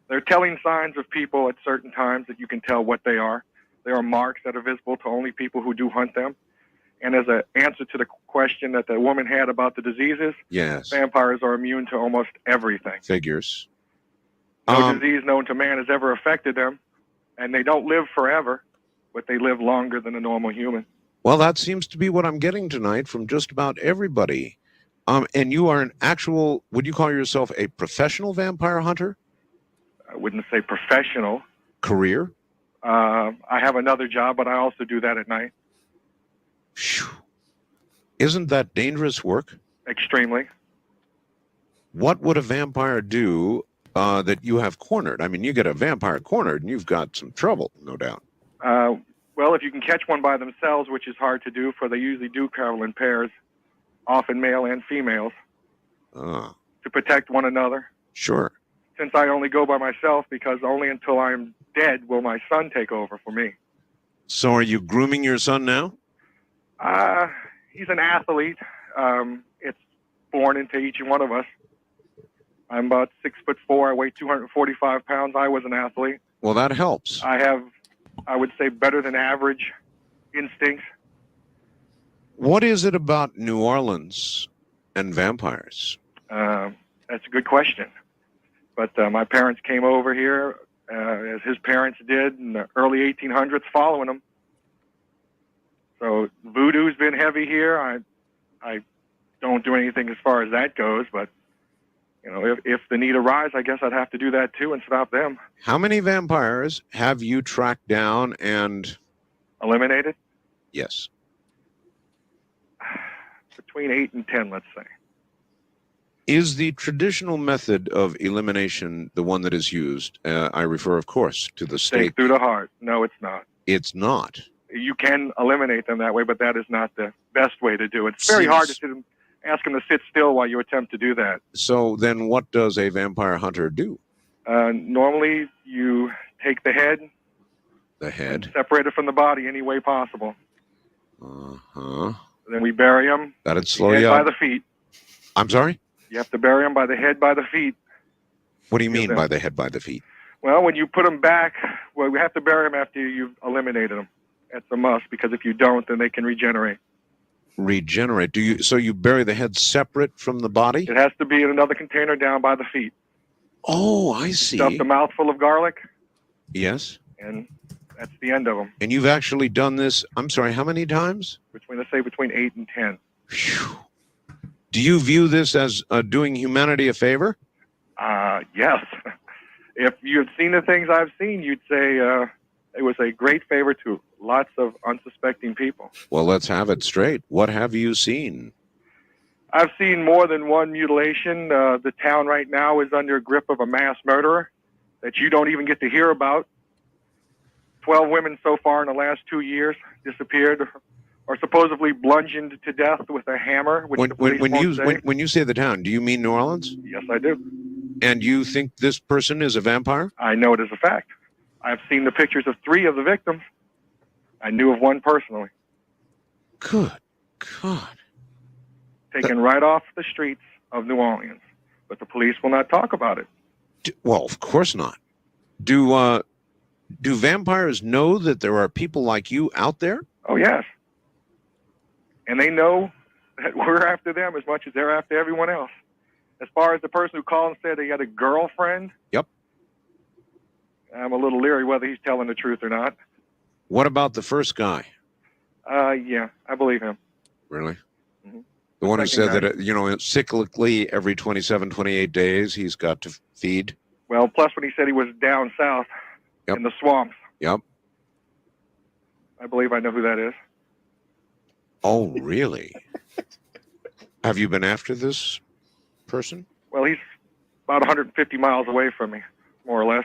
They're telling signs of people at certain times that you can tell what they are. There are marks that are visible to only people who do hunt them. And as an answer to the question that the woman had about the diseases, Yes. vampires are immune to almost everything. Figures. No disease known to man has ever affected them, and they don't live forever, but they live longer than a normal human. Well, that seems to be what I'm getting tonight from just about everybody. And you are would you call yourself a professional vampire hunter? I wouldn't say professional. Career? I have another job, but I also do that at night. Whew. Isn't that dangerous work? Extremely. What would a vampire do that you have cornered? I mean, you get a vampire cornered and you've got some trouble, no doubt. Well, if you can catch one by themselves, which is hard to do, for they usually do travel in pairs, often male and females, to protect one another. Sure. Since I only go by myself, because only until I'm dead will my son take over for me. So are you grooming your son now? he's an athlete. It's born into each one of us. I'm about 6'4". I weigh 245 pounds. I was an athlete. Well, that helps. I have, I would say, better than average instincts. What is it about New Orleans and vampires? That's a good question. But my parents came over here, as his parents did in the early 1800s, following him. So voodoo's been heavy here. I don't do anything as far as that goes, but you know, if the need arises, I guess I'd have to do that too and stop them. How many vampires have you tracked down and eliminated? Yes. Between 8 and 10, let's say. Is the traditional method of elimination the one that is used? I refer, of course, to the stake. Stake through the heart. No, it's not. It's not. You can eliminate them that way, but that is not the best way to do it. It's very hard to ask them to sit still while you attempt to do that. So then what does a vampire hunter do? Normally, you take the head. The head? Separate it from the body any way possible. Uh-huh. Then we bury them. That'd slow you up. By the feet. I'm sorry? You have to bury them by the head, by the feet. What do you mean by the head, by the feet? Well, when you put them back, well, we have to bury them after you've eliminated them. That's a must, because if you don't, then they can regenerate. Regenerate? So you bury the head separate from the body? It has to be in another container down by the feet. Oh, I see. Stuff the mouth full of garlic. Yes. And that's the end of them. And you've actually done this, I'm sorry, how many times? Let's say between 8 and 10. Whew. Do you view this as doing humanity a favor? Yes. If you had seen the things I've seen, you'd say it was a great favor to lots of unsuspecting people. Well, let's have it straight. What have you seen? I've seen more than one mutilation. The town right now is under grip of a mass murderer that you don't even get to hear about. 12 women so far in the last 2 years disappeared or supposedly bludgeoned to death with a hammer. Which when you say the town, do you mean New Orleans? Yes, I do. And you think this person is a vampire? I know it is a fact. I've seen the pictures of 3 of the victims. I knew of one personally. Good God. Taken right off the streets of New Orleans. But the police will not talk about it. Well, of course not. Do vampires know that there are people like you out there? Oh, yes. And they know that we're after them as much as they're after everyone else. As far as the person who called and said he had a girlfriend. Yep. I'm a little leery whether he's telling the truth or not. What about the first guy? Yeah, I believe him. Really? Mm-hmm. The one who said that, cyclically every 27, 28 days he's got to feed? Well, plus when he said he was down south in the swamps. Yep. I believe I know who that is. Oh, really? Have you been after this person? Well, he's about 150 miles away from me, more or less.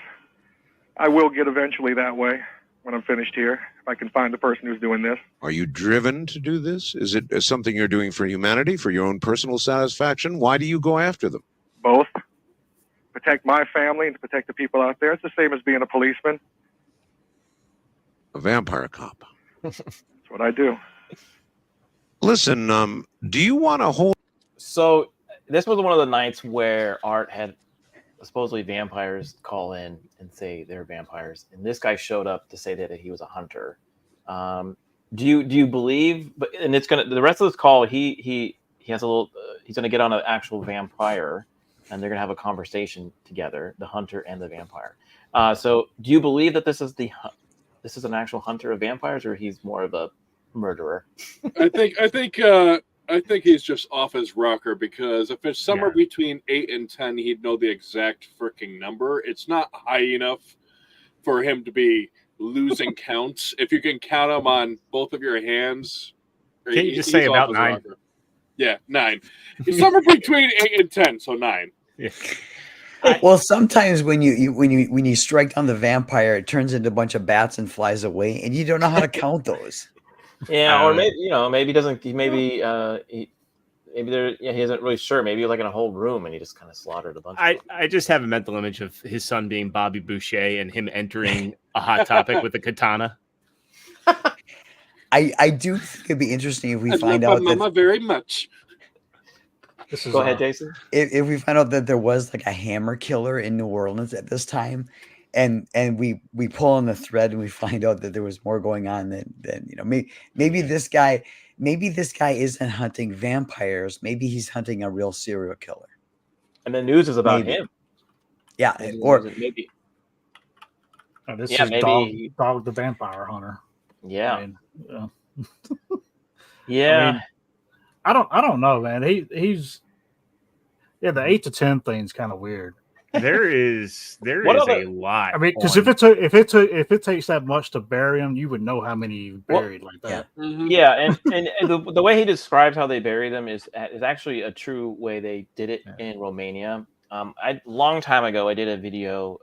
I will get eventually that way when I'm finished here, if I can find the person who's doing this. Are you driven to do this? Is it something you're doing for humanity, for your own personal satisfaction? Why do you go after them? Both. Protect my family and to protect the people out there. It's the same as being a policeman. A vampire cop. That's what I do. Listen, do you want to hold... So this was one of the nights where Art had supposedly vampires call in and say they're vampires, and this guy showed up to say that he was a hunter. Do you believe? But and it's gonna the rest of this call. He has a little. He's gonna get on an actual vampire, and they're gonna have a conversation together, the hunter and the vampire. So do you believe that this is an actual hunter of vampires, or he's more of a murderer? I think he's just off his rocker, because if it's somewhere between 8 and 10, he'd know the exact freaking number. It's not high enough for him to be losing counts. If you can count them on both of your hands. Can you just say about 9? Rocker. Yeah, 9. It's somewhere between 8 and 10, so 9. Yeah. Well, sometimes when you strike down the vampire, it turns into a bunch of bats and flies away, and you don't know how to count those. Yeah, or maybe maybe he doesn't. Maybe he isn't really sure. Maybe like in a whole room, and he just kind of slaughtered a bunch. I just have a mental image of his son being Bobby Boucher and him entering a Hot Topic with a katana. I do think it'd be interesting if we I find love out my mama that very much. This is Go ahead, Jason. if we find out that there was like a hammer killer in New Orleans at this time, and we pull on the thread and we find out that there was more going on than maybe this guy isn't hunting vampires, maybe he's hunting a real serial killer. And the news is about Maybe. him. Yeah, Maybe it or wasn't- maybe. this Yeah, is maybe- Dog the Vampire Hunter. Yeah. I mean, Yeah. I mean, I don't know, man. He's the 8 to 10 thing's kind of weird. There is What a other- lot. I mean, because on- if it takes that much to bury him, you would know how many you buried like that. Yeah, and the way he describes how they bury them is actually a true way they did it in Romania. Long time ago, I did a video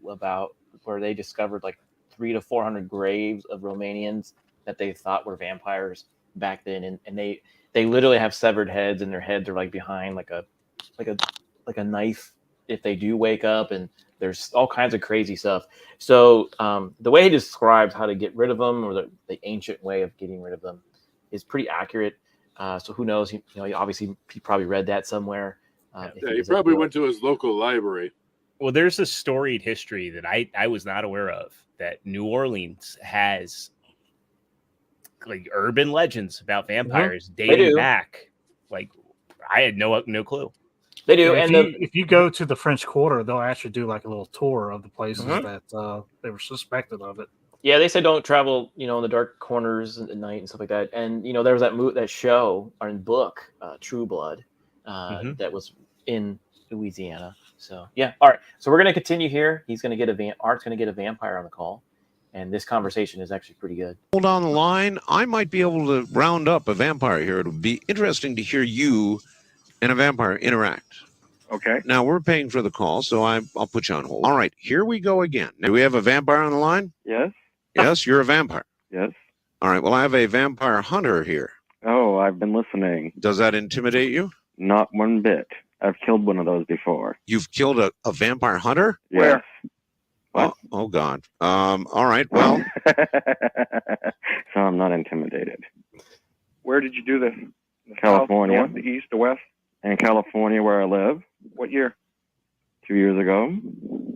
about where they discovered like 300 to 400 graves of Romanians that they thought were vampires back then, and they literally have severed heads, and their heads are like behind like a knife if they do wake up, and there's all kinds of crazy stuff. So the way he describes how to get rid of them, or the ancient way of getting rid of them, is pretty accurate. So who knows? He probably read that somewhere. He probably went to his local library. Well, there's a storied history that I was not aware of, that New Orleans has like urban legends about vampires dating back. Like, I had no clue. They do, Yeah, and if you go to the French Quarter, they'll actually do like a little tour of the places that they were suspected of it. yeah, they say don't travel, in the dark corners at night and stuff like that. And there was that show or book, True Blood, that was in Louisiana. So yeah, all right. So we're gonna continue here. He's gonna get Art's gonna get a vampire on the call, and this conversation is actually pretty good. Hold on the line. I might be able to round up a vampire here. It'll be interesting to hear you and a vampire interact. Okay. Now, we're paying for the call, so I'll put you on hold. All right, here we go again. Do we have a vampire on the line? Yes. Yes, you're a vampire. Yes. All right, well, I have a vampire hunter here. Oh, I've been listening. Does that intimidate you? Not one bit. I've killed one of those before. You've killed a vampire hunter? Yes. What? Oh, God. All right, well. So I'm not intimidated. Where did you do this? The California. South, north, the east, the west? In California, where I live. What year? 2 years ago.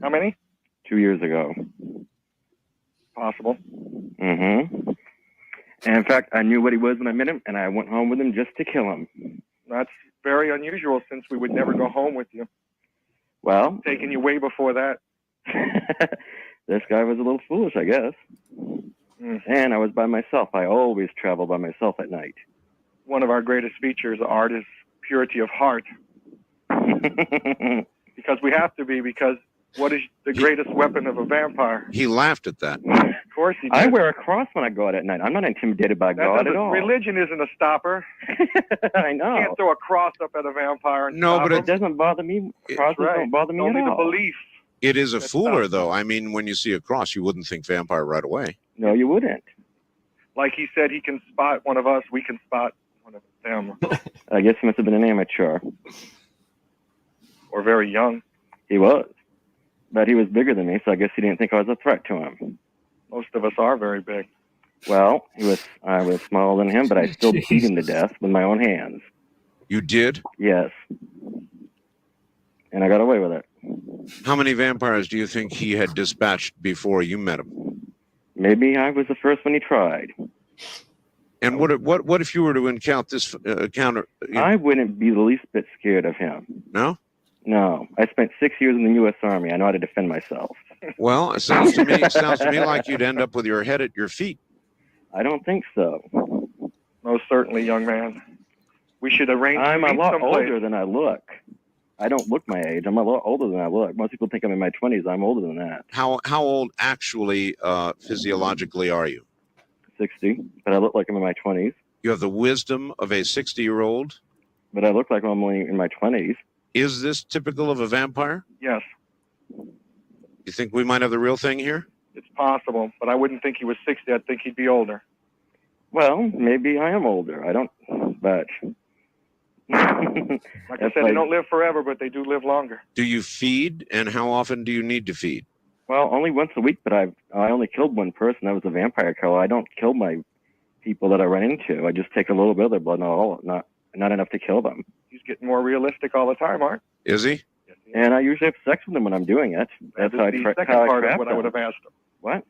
How many? 2 years ago. Possible. Mm-hmm. And in fact, I knew what he was when I met him, and I went home with him just to kill him. That's very unusual, since we would never go home with you. Well, Taking you way before that. this guy was a little foolish, I guess. And I was by myself. I always travel by myself at night. One of our greatest features, Art, is purity of heart. Because we have to be, because what is the greatest weapon of a vampire? He laughed at that. Of course he did. I wear a cross when I go out at night. I'm not intimidated by God at all. Religion isn't a stopper. I know. You can't throw a cross up at a vampire and No, stop but him. It doesn't bother me. Crosses Right. don't bother me Only at the all. belief. It is a That's fooler, tough. though. I mean, when you see a cross, you wouldn't think vampire right away. No, you wouldn't. Like he said, he can spot one of us. We can spot one of them. I guess he must have been an amateur. Or very young. He was. But he was bigger than me, so I guess he didn't think I was a threat to him. Most of us are very big. Well, I was smaller than him, but I still beat him to death with my own hands. You did? Yes. And I got away with it. How many vampires do you think he had dispatched before you met him? Maybe I was the first one he tried. And what if you were to encounter this I wouldn't be the least bit scared of him. No? No. I spent 6 years in the U.S. Army. I know how to defend myself. Well, it sounds to me like you'd end up with your head at your feet. I don't think so. Most certainly, young man. We should arrange to I'm a meet lot someplace. older than I look. I don't look my age. I'm a lot older than I look. Most people think I'm in my 20s. I'm older than that. How old actually physiologically are you? 60, but I look like I'm in my 20s. You have the wisdom of a 60-year-old. But I look like I'm only in my 20s. Is this typical of a vampire? Yes, You think we might have the real thing here? it's possible, but I wouldn't think he was 60. I'd think he'd be older. Well, maybe I am older. I don't, but... Like I said, they don't live forever, but they do live longer. Do you feed, and how often do you need to feed? Well, only once a week, but I only killed one person. That was a vampire killer. I don't kill my people that I run into. I just take a little bit of their blood, not enough to kill them. He's getting more realistic all the time, Art. Is he? And I usually have sex with them when I'm doing it. That's how the second part of what I would have asked them. What?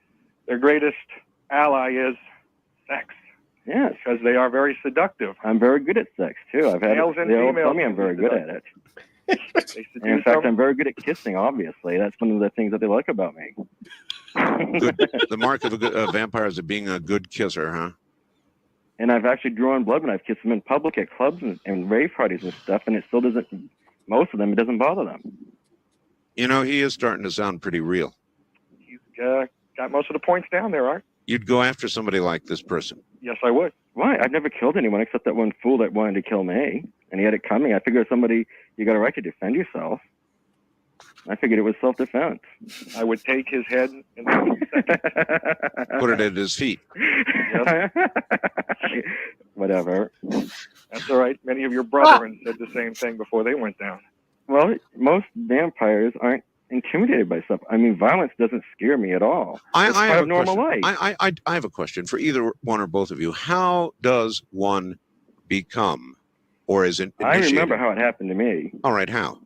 Their greatest ally is sex. Yes. Because they are very seductive. I'm very good at sex, too. I've had Males and they all females tell me I'm very good at it. And in fact, I'm very good at kissing, obviously. That's one of the things that they like about me. Good. The mark of a vampire is being a good kisser, huh? And I've actually drawn blood when I've kissed them in public at clubs and rave parties and stuff, and it still doesn't, most of them, it doesn't bother them. You know, he is starting to sound pretty real. He's got most of the points down there, Art. You'd go after somebody like this person. Yes, I would. Why? I've never killed anyone except that one fool that wanted to kill me, and he had it coming. I figured somebody, you got a right to defend yourself. I figured it was self-defense. I would take his head and put it at his feet. Yep. Whatever. That's all right. Many of your brethren said the same thing before they went down. Well, most vampires aren't intimidated by stuff. I mean, violence doesn't scare me at all. I have a normal question. life. I have a question for either one or both of you. How does one become, or is it initiated? I remember how it happened to me. All right, how?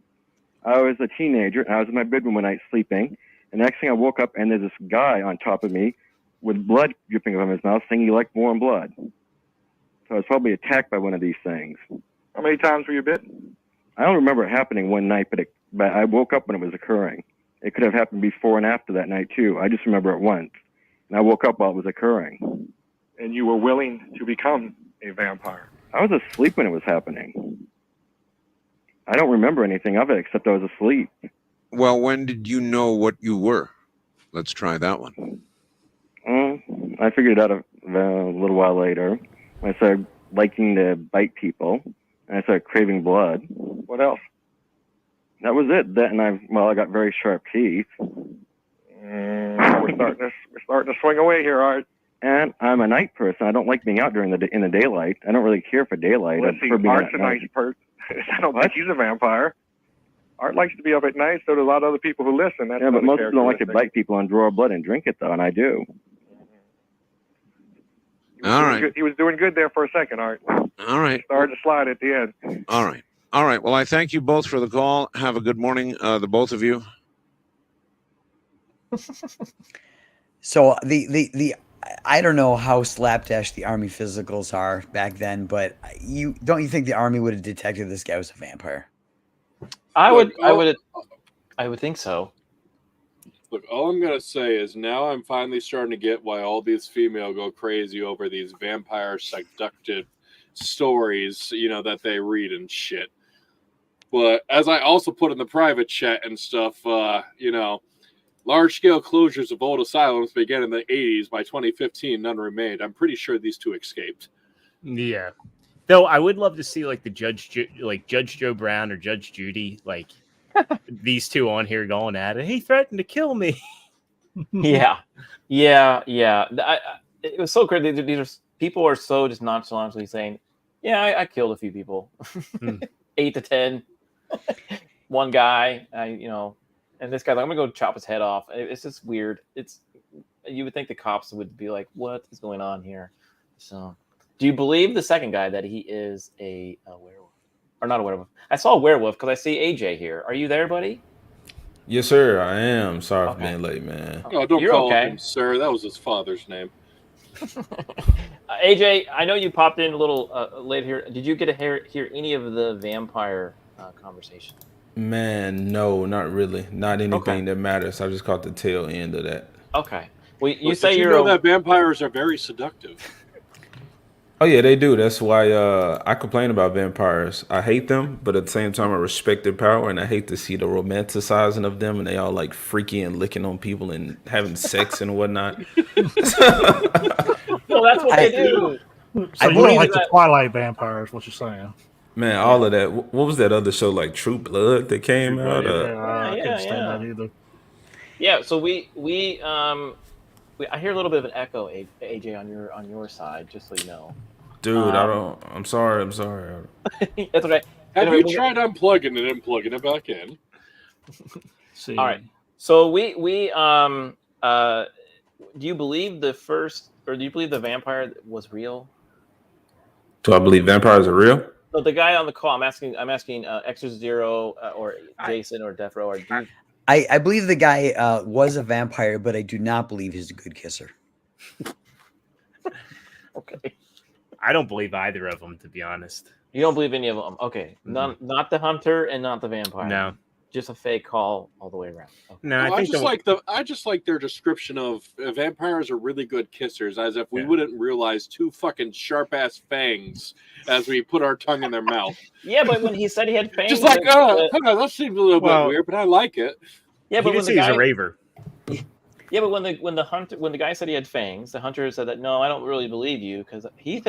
I was a teenager, and I was in my bedroom one night sleeping. And the next thing I woke up, and there's this guy on top of me with blood dripping from his mouth, saying he liked warm blood. So I was probably attacked by one of these things. How many times were you bitten? I don't remember it happening one night, but I woke up when it was occurring. It could have happened before and after that night, too. I just remember it once. And I woke up while it was occurring. And you were willing to become a vampire? I was asleep when it was happening. I don't remember anything of it except I was asleep. Well, when did you know what you were? Let's try that one. I figured it out a little while later. I started liking to bite people, and I started craving blood. What else? That was it. That, and I got very sharp teeth. We're starting to swing away here, Art. And I'm a night person. I don't like being out in the daylight. I don't really care for daylight. Well, see, Art's a nice person. I don't think he's a vampire. Art likes to be up at night, so do a lot of other people who listen. That's but most people don't like to bite people and draw blood and drink it, though, and I do. He was doing good there for a second, Art. All right. Started to slide at the end. All right. All right. Well, I thank you both for the call. Have a good morning, the both of you. So the I don't know how slapdash the Army physicals are back then, but you think the Army would have detected this guy was a vampire? I would think so. Look, all I'm gonna say is now I'm finally starting to get why all these females go crazy over these vampire seductive stories, that they read and shit. But as I also put in the private chat and stuff, large-scale closures of old asylums began in the 80s. By 2015, none remained. I'm pretty sure these two escaped. Yeah. Though I would love to see like the Judge Joe Brown or Judge Judy, like these two on here going at it. He threatened to kill me. Yeah. It was so crazy. These people are so just nonchalantly saying, "Yeah, I killed a few people, 8 to 10, one guy, and this guy's like, I'm gonna go chop his head off." It's just weird. You would think the cops would be like, "What is going on here?" So, do you believe the second guy that he is a werewolf, or not a werewolf? I saw a werewolf because I see AJ here. Are you there, buddy? Yes, sir. I am. Sorry for being late, man. Oh, don't You're call okay. him sir. That was his father's name. AJ, I know you popped in a little late here. Did you get to hear any of the vampire conversation? Man, no, not really. Not anything that matters. I just caught the tail end of that. Okay. Well, you But say did you you're know that vampires are very seductive. Oh yeah, they do. That's why I complain about vampires. I hate them, but at the same time I respect their power, and I hate to see the romanticizing of them, and they all like freaky and licking on people and having sex and whatnot. Well, that's what they do. So you don't like the Twilight vampires? What you're saying? Man, all of that. What was that other show like True Blood that came out? I can't stand that either. Yeah. So I hear a little bit of an echo, AJ, on your side, just so you know. Dude, I'm sorry. That's okay. Have you tried unplugging it and plugging it back in? All right. So we do you believe the first or do you believe the vampire was real? Do I believe vampires are real? So the guy on the call, I'm asking ExtraZero or Jason or Death Row, or do you... I believe the guy was a vampire, but I do not believe he's a good kisser. Okay. I don't believe either of them, to be honest. You don't believe any of them? Okay. None, not the hunter and not the vampire. No. Just a fake call all the way around. Okay. No, I just like their description of vampires are really good kissers, as if we wouldn't realize two fucking sharp ass fangs as we put our tongue in their mouth. Yeah, but when he said he had fangs, just like that seems a little bit weird, but I like it. Yeah, but when the guy, he's a raver. Yeah, but when the guy said he had fangs, the hunter said that no, I don't really believe you because he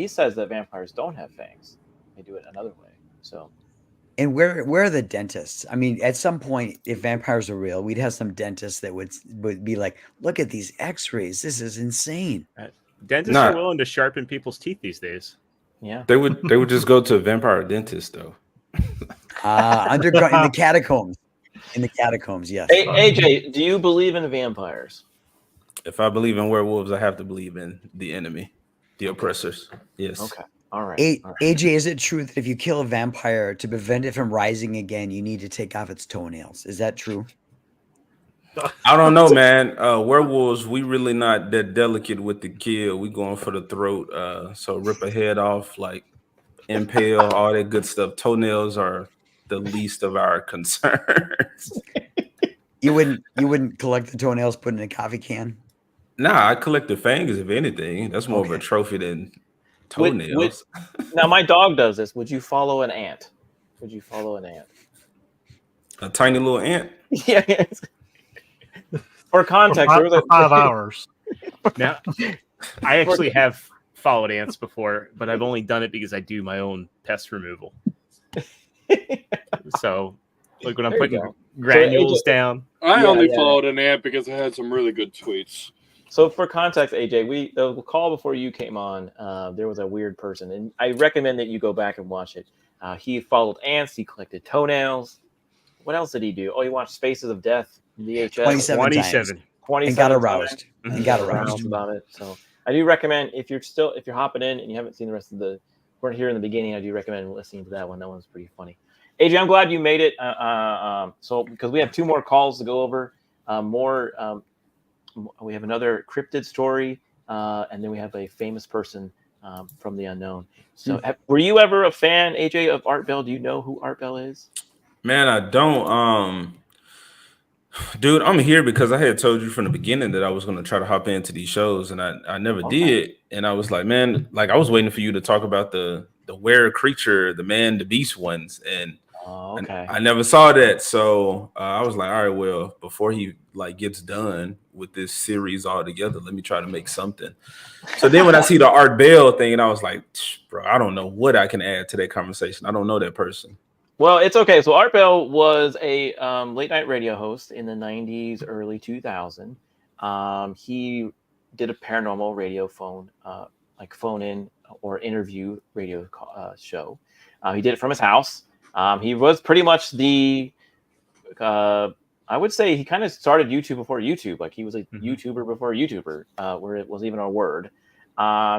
says that vampires don't have fangs; they do it another way. So. And where are the dentists? I mean, at some point, if vampires are real, we'd have some dentists that would be like, "Look at these X-rays. This is insane." Dentists are willing to sharpen people's teeth these days. Yeah, they would just go to a vampire dentist though. Underground in the catacombs. In the catacombs, yes. Hey, AJ, do you believe in vampires? If I believe in werewolves, I have to believe in the enemy, the oppressors. Yes. Okay. All right. AJ, is it true that if you kill a vampire to prevent it from rising again, you need to take off its toenails? Is that true? I don't know, man. Werewolves, we really not that delicate with the kill. We going for the throat. So rip a head off, like impale, all that good stuff. Toenails are the least of our concerns. You wouldn't collect the toenails, put in a coffee can? Nah, I collect the fangs, if anything. That's more of a trophy than toenails. Now my dog does this. Would you follow an ant? A tiny little ant? Yeah. For context, for there was 5 hours. Now, I actually have followed ants before, but I've only done it because I do my own pest removal. So, like when I'm putting granules down. I only followed an ant because I had some really good tweets. So for context, AJ, the call before you came on, there was a weird person, and I recommend that you go back and watch it. He followed ants. He collected toenails. What else did he do? Oh, he watched Spaces of Death, VHS. 27 and got aroused. And got aroused about it. So I do recommend if you're hopping in and you haven't seen the rest of the, we're here in the beginning. I do recommend listening to that one. That one's pretty funny. AJ, I'm glad you made it. So because we have 2 more calls to go over, we have another cryptid story, and then we have a famous person from the unknown. So were you ever a fan, AJ, of Art Bell? Do you know who Art Bell is? Man, I don't. Dude, I'm here because I had told you from the beginning that I was going to try to hop into these shows, and I never did. And I was like, man, like I was waiting for you to talk about the were creature, the man, the beast ones, and I never saw that. So I was like, all right, well, before he like gets done with this series altogether, let me try to make something. So then when I see the Art Bell thing, and I was like, bro, I don't know what I can add to that conversation. I don't know that person. Well, it's okay. So Art Bell was a late night radio host in the 90s, early 2000. He did a paranormal radio phone in or interview radio show. He did it from his house. He was pretty much I would say he kind of started YouTube before YouTube. Like he was a YouTuber before YouTuber, where it was even a word.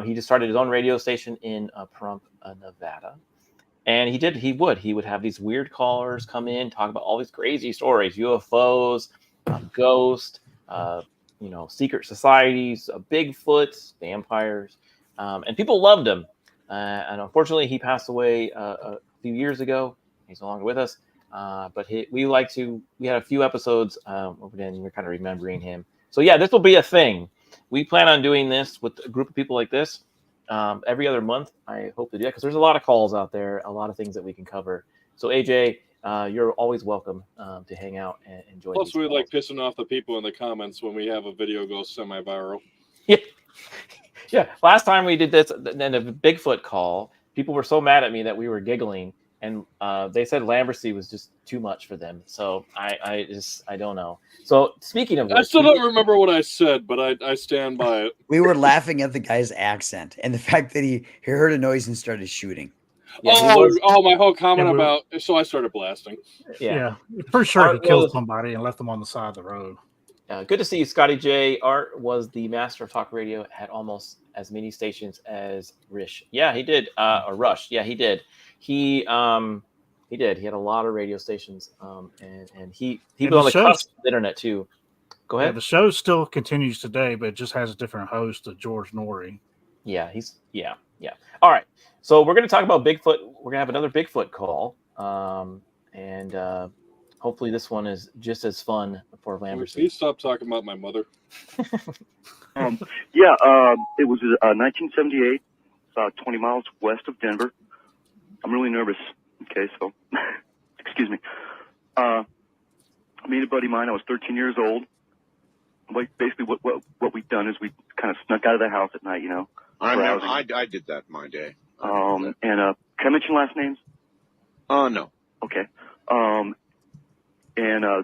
He just started his own radio station in Pahrump, Nevada. And he would have these weird callers come in, talk about all these crazy stories, UFOs, ghosts, secret societies, Bigfoots, vampires, and people loved him. And unfortunately, he passed away a few years ago. He's no longer with us. But we had a few episodes over there, and we're kind of remembering him. So yeah, this will be a thing. We plan on doing this with a group of people like this. Every other month, I hope to do that because there's a lot of calls out there, a lot of things that we can cover. So AJ, you're always welcome to hang out and enjoy. Plus, we like pissing off the people in the comments when we have a video go semi-viral. Yeah. Last time we did this, then a Bigfoot call, people were so mad at me that we were giggling, and they said Lambercy was just too much for them. So I don't know. So speaking of, I still don't remember what I said, but I stand by it. We were laughing at the guy's accent and the fact that he heard a noise and started shooting. Yeah, my whole comment about. So I started blasting. Yeah, pretty sure he killed somebody and left them on the side of the road. Good to see you, Scotty J. Art was the master of talk radio, had almost as many stations as Rish. Yeah, he did. Or Rush. Yeah, he did. He did. He had a lot of radio stations. And he was on the cusp of the internet too. Go ahead. Yeah, the show still continues today, but it just has a different host, George Norrie. Yeah, yeah. All right. So we're going to talk about Bigfoot. We're going to have another Bigfoot call. And hopefully this one is just as fun for Lamberson. Please stop talking about my mother. It was 1978, about 20 miles west of Denver. I'm really nervous. Okay, so excuse me. Me and a buddy of mine, I was 13 years old. Basically, what we've done is we kind of snuck out of the house at night, I did that in my day. And can I mention last names? No. Okay.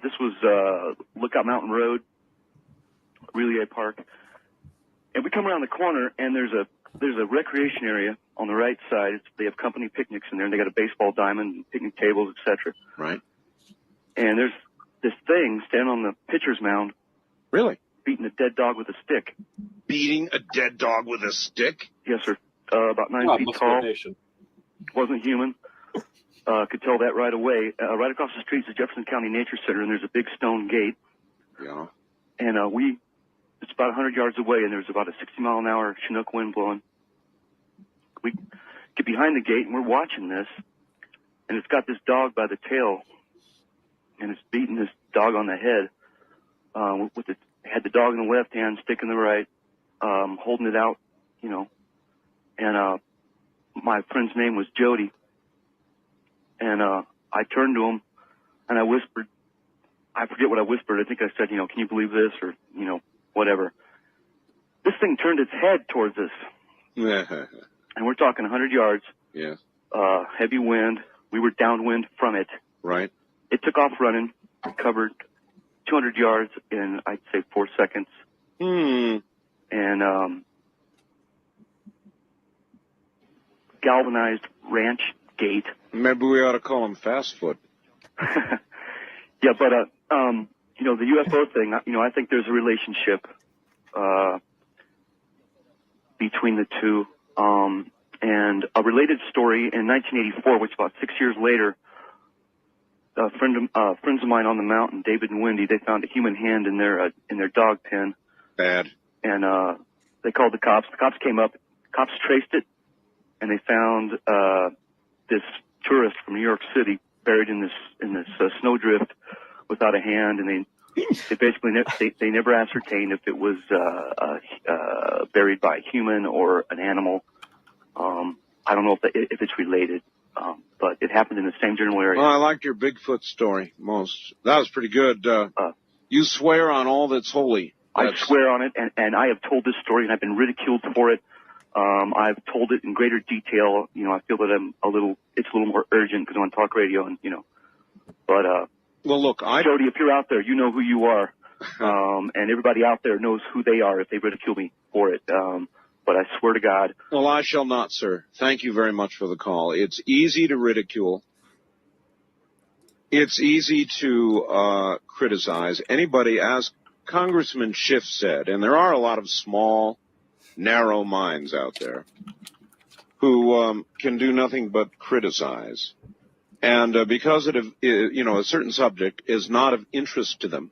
This was Lookout Mountain Road, Relay Park, and we come around the corner, and there's a recreation area on the right side. They have company picnics in there, and they got a baseball diamond, picnic tables, etc. Right. And there's this thing standing on the pitcher's mound. Really? Beating a dead dog with a stick. Beating a dead dog with a stick? Yes, sir. About 9 feet tall. Wasn't human. Could tell that right away. Right across the street is the Jefferson County Nature Center, and there's a big stone gate. Yeah. And it's about 100 yards away, and there's about a 60-mile-an-hour Chinook wind blowing. We get behind the gate, and we're watching this, and it's got this dog by the tail, and it's beating this dog on the head. Had the dog in the left hand, stick in the right, holding it out, And my friend's name was Jody. And I turned to him, and I whispered. I forget what I whispered. I think I said, can you believe this, or whatever. This thing turned its head towards us, and we're talking 100 yards. Yeah. Heavy wind. We were downwind from it. Right. It took off running. Covered 200 yards in, I'd say, 4 seconds. And galvanized ranch gate. Maybe we ought to call him Fast Foot. Yeah, but the UFO thing. I think there's a relationship between the two. And a related story in 1984, which about 6 years later. Friends of mine on the mountain, David and Wendy, they found a human hand in their dog pen. Bad. And they called the cops. The cops came up. Cops traced it, and they found this tourist from New York City buried in this snowdrift without a hand. And they basically they never ascertained if it was buried by a human or an animal. I don't know if it's related. But it happened in the same general area. Well, I liked your Bigfoot story most. That was pretty good. You swear on all that's holy. I swear on it, and I have told this story, and I've been ridiculed for it. I've told it in greater detail. I feel that it's a little more urgent because I'm on talk radio, and But well, look, Jody, if you're out there, you know who you are, and everybody out there knows who they are if they ridicule me for it. But I swear to God. Well, I shall not, sir. Thank you very much for the call. It's easy to ridicule. It's easy to criticize. Anybody, as Congressman Schiff said, and there are a lot of small, narrow minds out there who can do nothing but criticize. And because a certain subject is not of interest to them,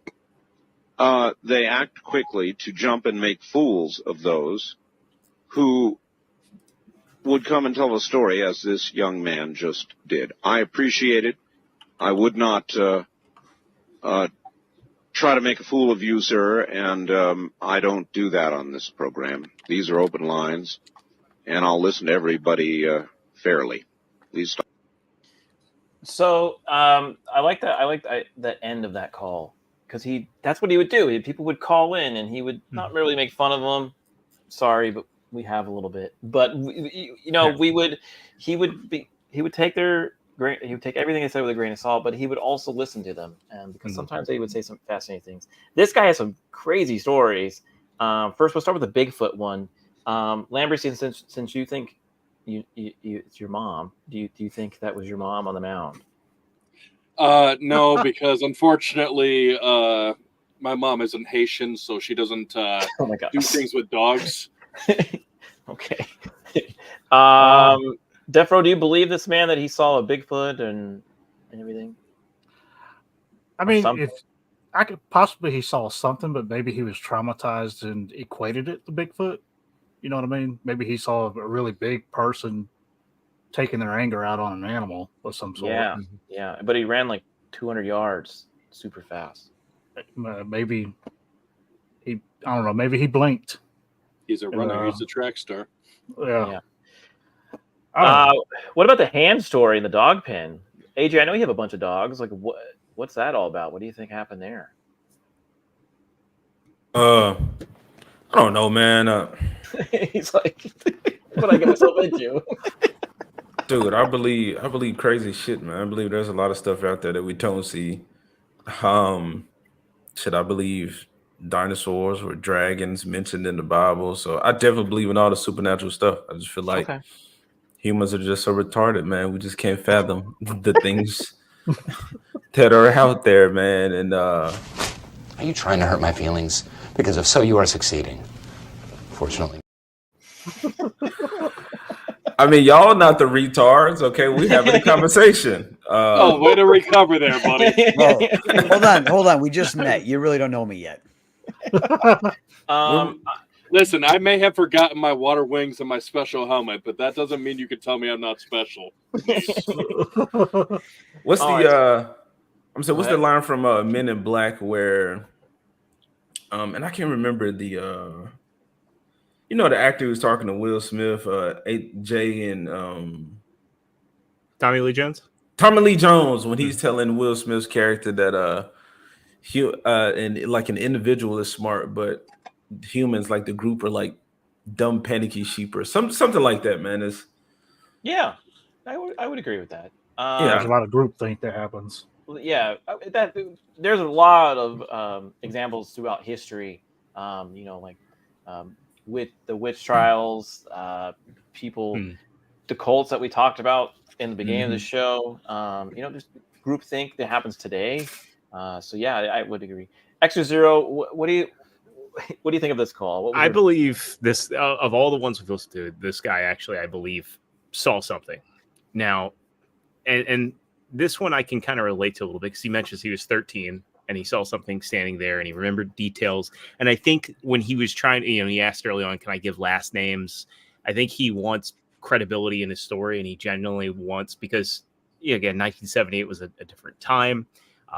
they act quickly to jump and make fools of those who would come and tell a story as this young man just did. I appreciate it. I would not try to make a fool of you, sir, and I don't do that on this program. These are open lines, and I'll listen to everybody fairly. Please stop. So I like that. I like the end of that call because that's what he would do. People would call in, and he would not really make fun of them. Sorry, but we have a little bit, but he would take everything they said with a grain of salt, but he would also listen to them, and because sometimes they would say some fascinating things. This guy has some crazy stories. First, we'll start with the Bigfoot one. Lamberson, since you think it's your mom, do you think that was your mom on the mound? No, because unfortunately, my mom isn't Haitian, so she doesn't Oh my God. do things with dogs. Okay. Defro, do you believe this man that he saw a Bigfoot and everything? I mean, if I could possibly he saw something, but maybe he was traumatized and equated it to Bigfoot. You know what I mean? Maybe he saw a really big person taking their anger out on an animal of some sort. Yeah, yeah. But he ran like 200 yards super fast. Maybe I don't know. Maybe he blinked. He's a runner. He's a track star. Yeah. What about the hand story in the dog pen? AJ, I know you have a bunch of dogs. Like, what's that all about? What do you think happened there? I don't know, man. He's like, what I get myself into? Dude, I believe crazy shit, man. I believe there's a lot of stuff out there that we don't see. I believe dinosaurs or dragons mentioned in the Bible. So I definitely believe in all the supernatural stuff. I just feel like humans are just so retarded, man. We just can't fathom the things that are out there, man. And are you trying to hurt my feelings? Because if so, you are succeeding. Fortunately. I mean, y'all not the retards, okay? We having a conversation. Way to recover there, buddy. Well, hold on. We just met. You really don't know me yet. Listen, I may have forgotten my water wings and my special helmet, but that doesn't mean you can tell me I'm not special. What's the line from Men in Black where and I can't remember the the actor who's talking to Will Smith, AJ and Tommy Lee Jones? Tommy Lee Jones, when he's telling Will Smith's character that and like an individual is smart, but humans like the group are like dumb panicky sheep or something like that, man. Yeah, I would agree with that. There's a lot of groupthink that happens. Yeah, there's a lot of examples throughout history. With the witch trials, people, the cults that we talked about in the beginning of the show, just groupthink that happens today. So yeah, I would agree. ExtraZero, what do you think of this call? I believe this of all the ones we've listened to, this guy actually, I believe, saw something. Now, and this one I can kind of relate to a little bit because he mentions he was 13 and he saw something standing there and he remembered details. And I think when he was trying, he asked early on, can I give last names? I think he wants credibility in his story and he genuinely wants, because again, 1978 was a different time.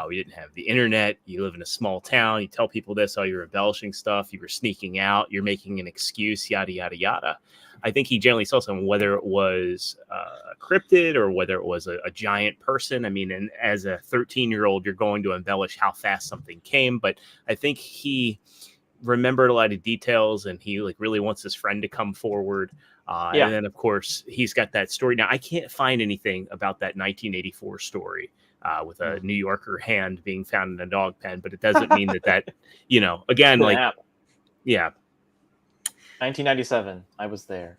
We didn't have the internet. You live in a small town. You tell people this, you're embellishing stuff. You were sneaking out. You're making an excuse, yada, yada, yada. I think he generally saw something, whether it was a cryptid or whether it was a giant person. I mean, and as a 13-year-old, you're going to embellish how fast something came. But I think he remembered a lot of details and he really wants his friend to come forward. And then, of course, he's got that story. Now, I can't find anything about that 1984 story. With a New Yorker hand being found in a dog pen, but it doesn't mean that again, yeah. 1997, I was there.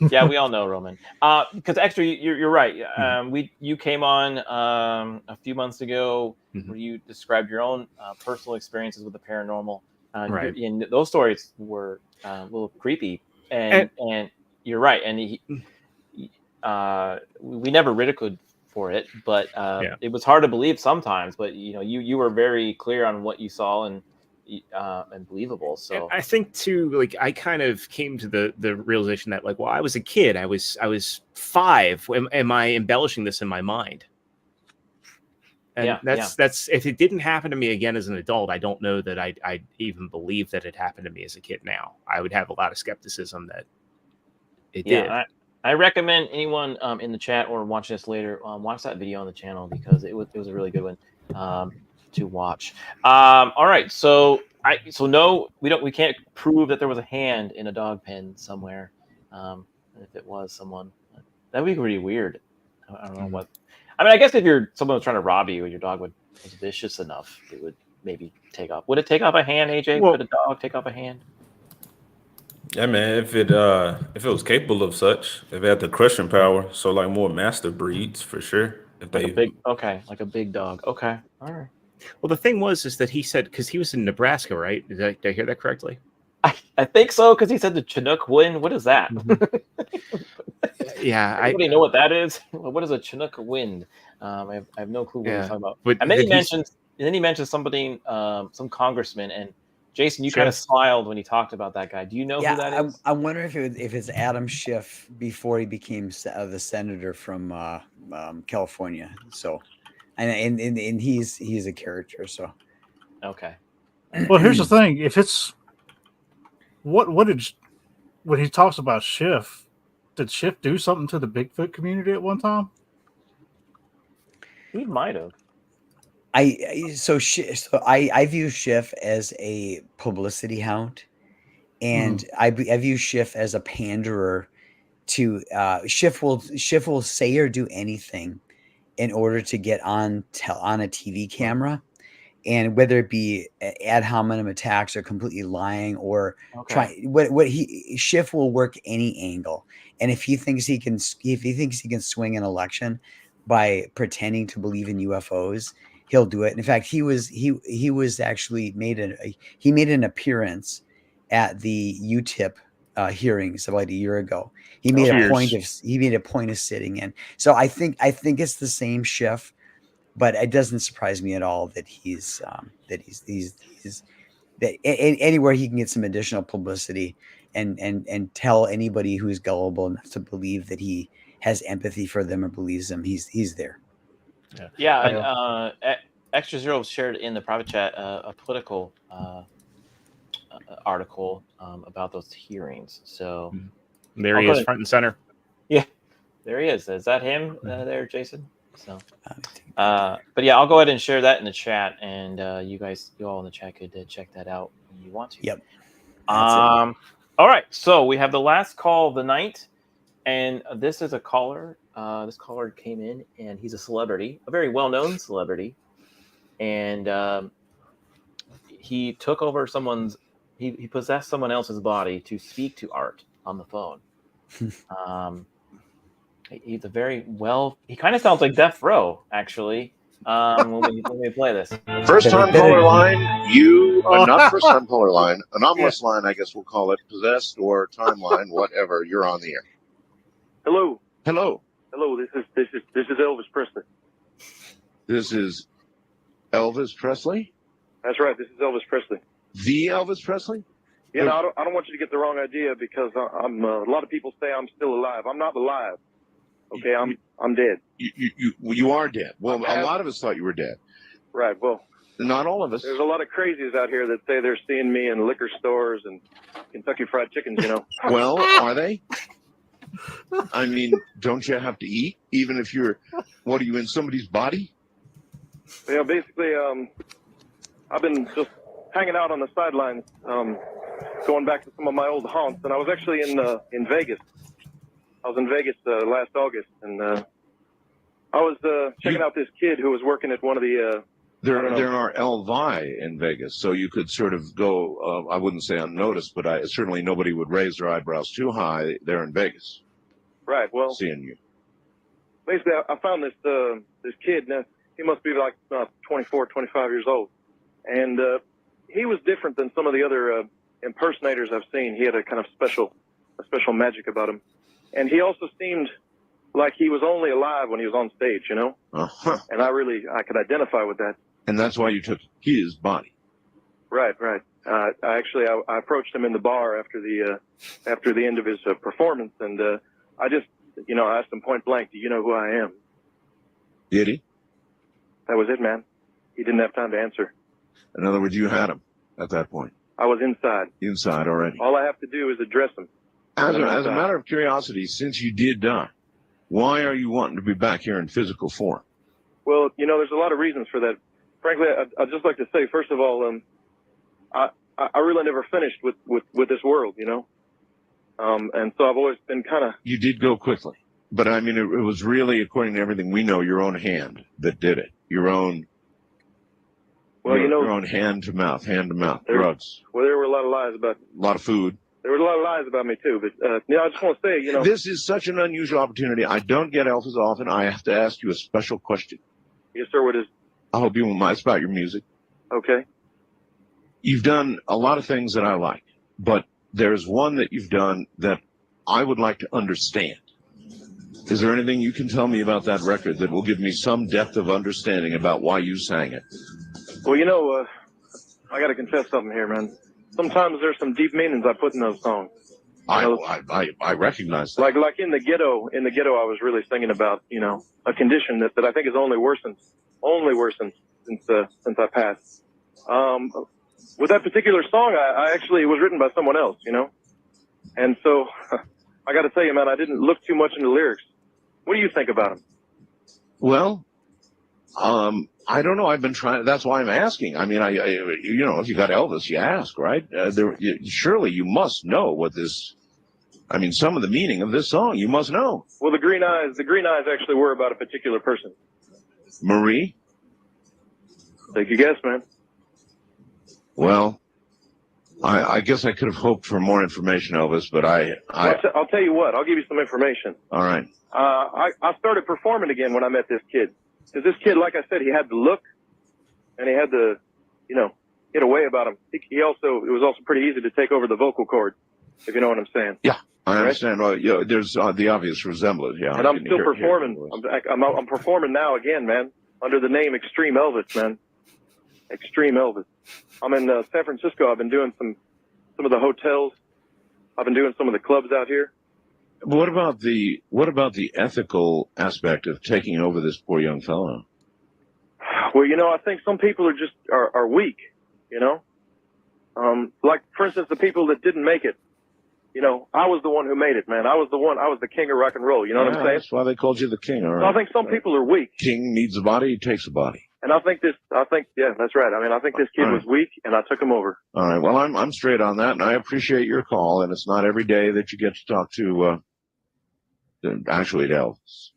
Yeah, we all know, Roman. Because Extra, you're right. You came on a few months ago where you described your own personal experiences with the paranormal. Right. And those stories were a little creepy, and you're right. And we never ridiculed for it, but it was hard to believe sometimes. But you were very clear on what you saw and believable. So and I think too, I kind of came to the realization that I was a kid. I was 5. Am I embellishing this in my mind? And that's if it didn't happen to me again as an adult, I don't know that I'd even believe that it happened to me as a kid. Now I would have a lot of skepticism that it did. I recommend anyone in the chat or watching this later watch that video on the channel because it was a really good one to watch. All right, so no, we can't prove that there was a hand in a dog pen somewhere. If it was someone, that would be pretty weird. I don't know what. I mean, I guess if someone was trying to rob you and your dog was vicious enough, it would maybe take off. Would it take off a hand, AJ? Would a dog take off a hand? Yeah, man. If it was capable of such, if it had the crushing power, so more master breeds for sure. If like a big dog. Okay, all right. Well, the thing was is that he said, because he was in Nebraska, right? Did I hear that correctly? I think so, because he said the Chinook wind. What is that? Yeah, Anybody know what that is? What is a Chinook wind? I have no clue what he's talking about. But And then he mentioned somebody, some congressman, and Jason, you kind of smiled when he talked about that guy. Do you know who that is? I wonder if it's Adam Schiff before he became the senator from California. So, and he's a character. So, okay. Well, here's the thing: if it's when he talks about Schiff, did Schiff do something to the Bigfoot community at one time? He might have. I view Schiff as a publicity hound, and I view Schiff as a panderer to Schiff will say or do anything in order to get on a TV camera, and whether it be ad hominem attacks or completely lying or Schiff will work any angle, and if he thinks he can swing an election by pretending to believe in UFOs, he'll do it. In fact, he was actually made an appearance at the UTIP hearings about a year ago. He made a point of sitting in. So I think it's the same Schiff, but it doesn't surprise me at all that he's anywhere he can get some additional publicity and tell anybody who's gullible enough to believe that he has empathy for them or believes them, he's there. Yeah, and ExtraZero shared in the private chat a political article about those hearings. So there he is, front and center. Yeah, there he is. Is that him there, Jason? So, but yeah, I'll go ahead and share that in the chat, and you all in the chat could check that out when you want to. Yep. All right, so we have the last call of the night, and this is a caller. This caller came in, and he's a celebrity, a very well-known celebrity, and he took over he possessed someone else's body to speak to Art on the phone. He's a he kind of sounds like Death Row, actually. When we play this. First time caller line, not first time caller line, anomalous line, I guess we'll call it, possessed or timeline, whatever. You're on the air. Hello. Hello. Hello. This is Elvis Presley. This is Elvis Presley? That's right. This is Elvis Presley. The Elvis Presley? Yeah, no, I don't want you to get the wrong idea, because I'm a lot of people say I'm still alive. I'm not alive. Okay, I'm dead. You are dead. Well, a lot of us thought you were dead. Right. Well, not all of us. There's a lot of crazies out here that say they're seeing me in liquor stores and Kentucky Fried Chickens. Well, are they? I mean, don't you have to eat, even if what are you, in somebody's body? Yeah, basically, I've been just hanging out on the sidelines, going back to some of my old haunts, and I was actually in Vegas. I was in Vegas last August, and I was checking out this kid who was working at one of the. There are Elvi in Vegas, so you could sort of go. I wouldn't say unnoticed, but certainly nobody would raise their eyebrows too high there in Vegas. Right. Well, seeing you. Basically, I found this kid. Now, he must be like 24, 25 years old, and he was different than some of the other impersonators I've seen. He had a kind of special magic about him. And he also seemed like he was only alive when he was on stage, Uh-huh. And I could identify with that. And that's why you took his body. Right. I approached him in the bar after the end of his performance, and I just, asked him point blank, "Do you know who I am?" Did he? That was it, man. He didn't have time to answer. In other words, you had him at that point. I was inside. Inside already. All I have to do is address him. As a matter of curiosity, since you did die, why are you wanting to be back here in physical form? Well, there's a lot of reasons for that. Frankly, I'd just like to say, first of all, I really never finished with this world, and so I've always been kind of. You did go quickly, but I mean, it was really, according to everything we know, your own hand that did it. Your own. Well, your own hand to mouth, drugs. Well, there were a lot of lies about. A lot of food. There were a lot of lies about me too, but I just want to say, this is such an unusual opportunity. I don't get Elvis often. I have to ask you a special question. Yes, sir. What is? I hope you won't mind. It's about your music. Okay. You've done a lot of things that I like, but there's one that you've done that I would like to understand. Is there anything you can tell me about that record that will give me some depth of understanding about why you sang it? Well, I got to confess something here, man. Sometimes there's some deep meanings I put in those songs. I recognize that. Like in the ghetto, I was really singing about, a condition that I think is only worsened since I passed. With that particular song, I actually, it was written by someone else, and so I got to tell you, man, I didn't look too much into lyrics. What do you think about them? Well, I don't know. I've been trying. That's why I'm asking. I mean, if you got Elvis, you ask, right? Surely you must know what this. I mean, some of the meaning of this song, you must know. Well, the green eyes actually were about a particular person. Marie? Take your guess, man. Well, I guess I could have hoped for more information, Elvis, but I'll tell you what. I'll give you some information. All right. I started performing again when I met this kid. Because this kid, like I said, he had the look, and he had the, get away about him. It was also pretty easy to take over the vocal cord, if you know what I'm saying. Yeah, I understand. Well, there's the obvious resemblance. Yeah, and I'm still performing. I'm performing now again, man, under the name Extreme Elvis, man. Extreme Elvis. I'm in San Francisco. I've been doing some of the hotels. I've been doing some of the clubs out here. What about the ethical aspect of taking over this poor young fellow? Well, I think some people are weak, like, for instance, the people that didn't make it, I was the one who made it, man. I was the king of rock and roll. You know what I'm saying? That's why they called you the king. All right. So I think some people are weak. King needs a body, he takes a body. And yeah, that's right. I mean, I think this kid was weak, and I took him over. All right. Well, I'm straight on that, and I appreciate your call. And it's not every day that you get to talk to Elvis.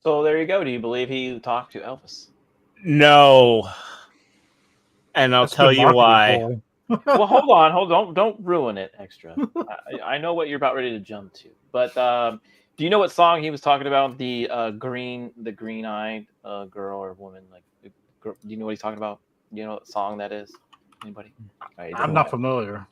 So there you go. Do you believe he talked to Elvis? No. And I'll tell you why. Well, hold on. Don't ruin it, Extra. I know what you're about ready to jump to. But do you know what song he was talking about? The green-eyed girl or woman. Do you know what he's talking about? Do you know what song that is? Anybody? Right, I'm not familiar.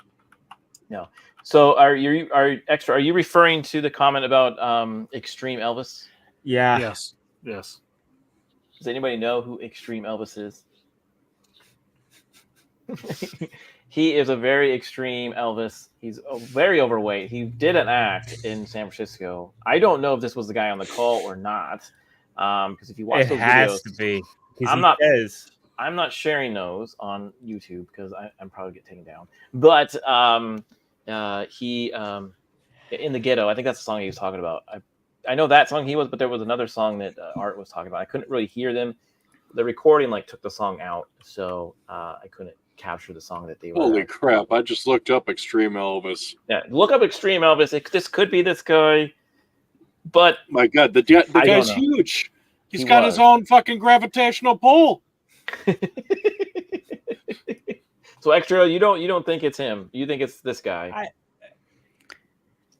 No. So are you referring to the comment about Extreme Elvis? Yeah. Yes. Does anybody know who Extreme Elvis is? He is a very extreme Elvis. He's very overweight. He did an act in San Francisco. I don't know if this was the guy on the call or not. Because if you watch those videos, to be. I'm not sharing those on YouTube because I'm probably get taken down. But he in the ghetto. I think that's the song he was talking about. I know that song he was, but there was another song that Art was talking about. I couldn't really hear them. The recording took the song out, so I couldn't capture the song that they were. Holy crap! I just looked up Extreme Elvis. Yeah, look up Extreme Elvis. This could be this guy, but my God, the guy's huge. He's got his own fucking gravitational pull. So Extra, you don't think it's him? You think it's this guy?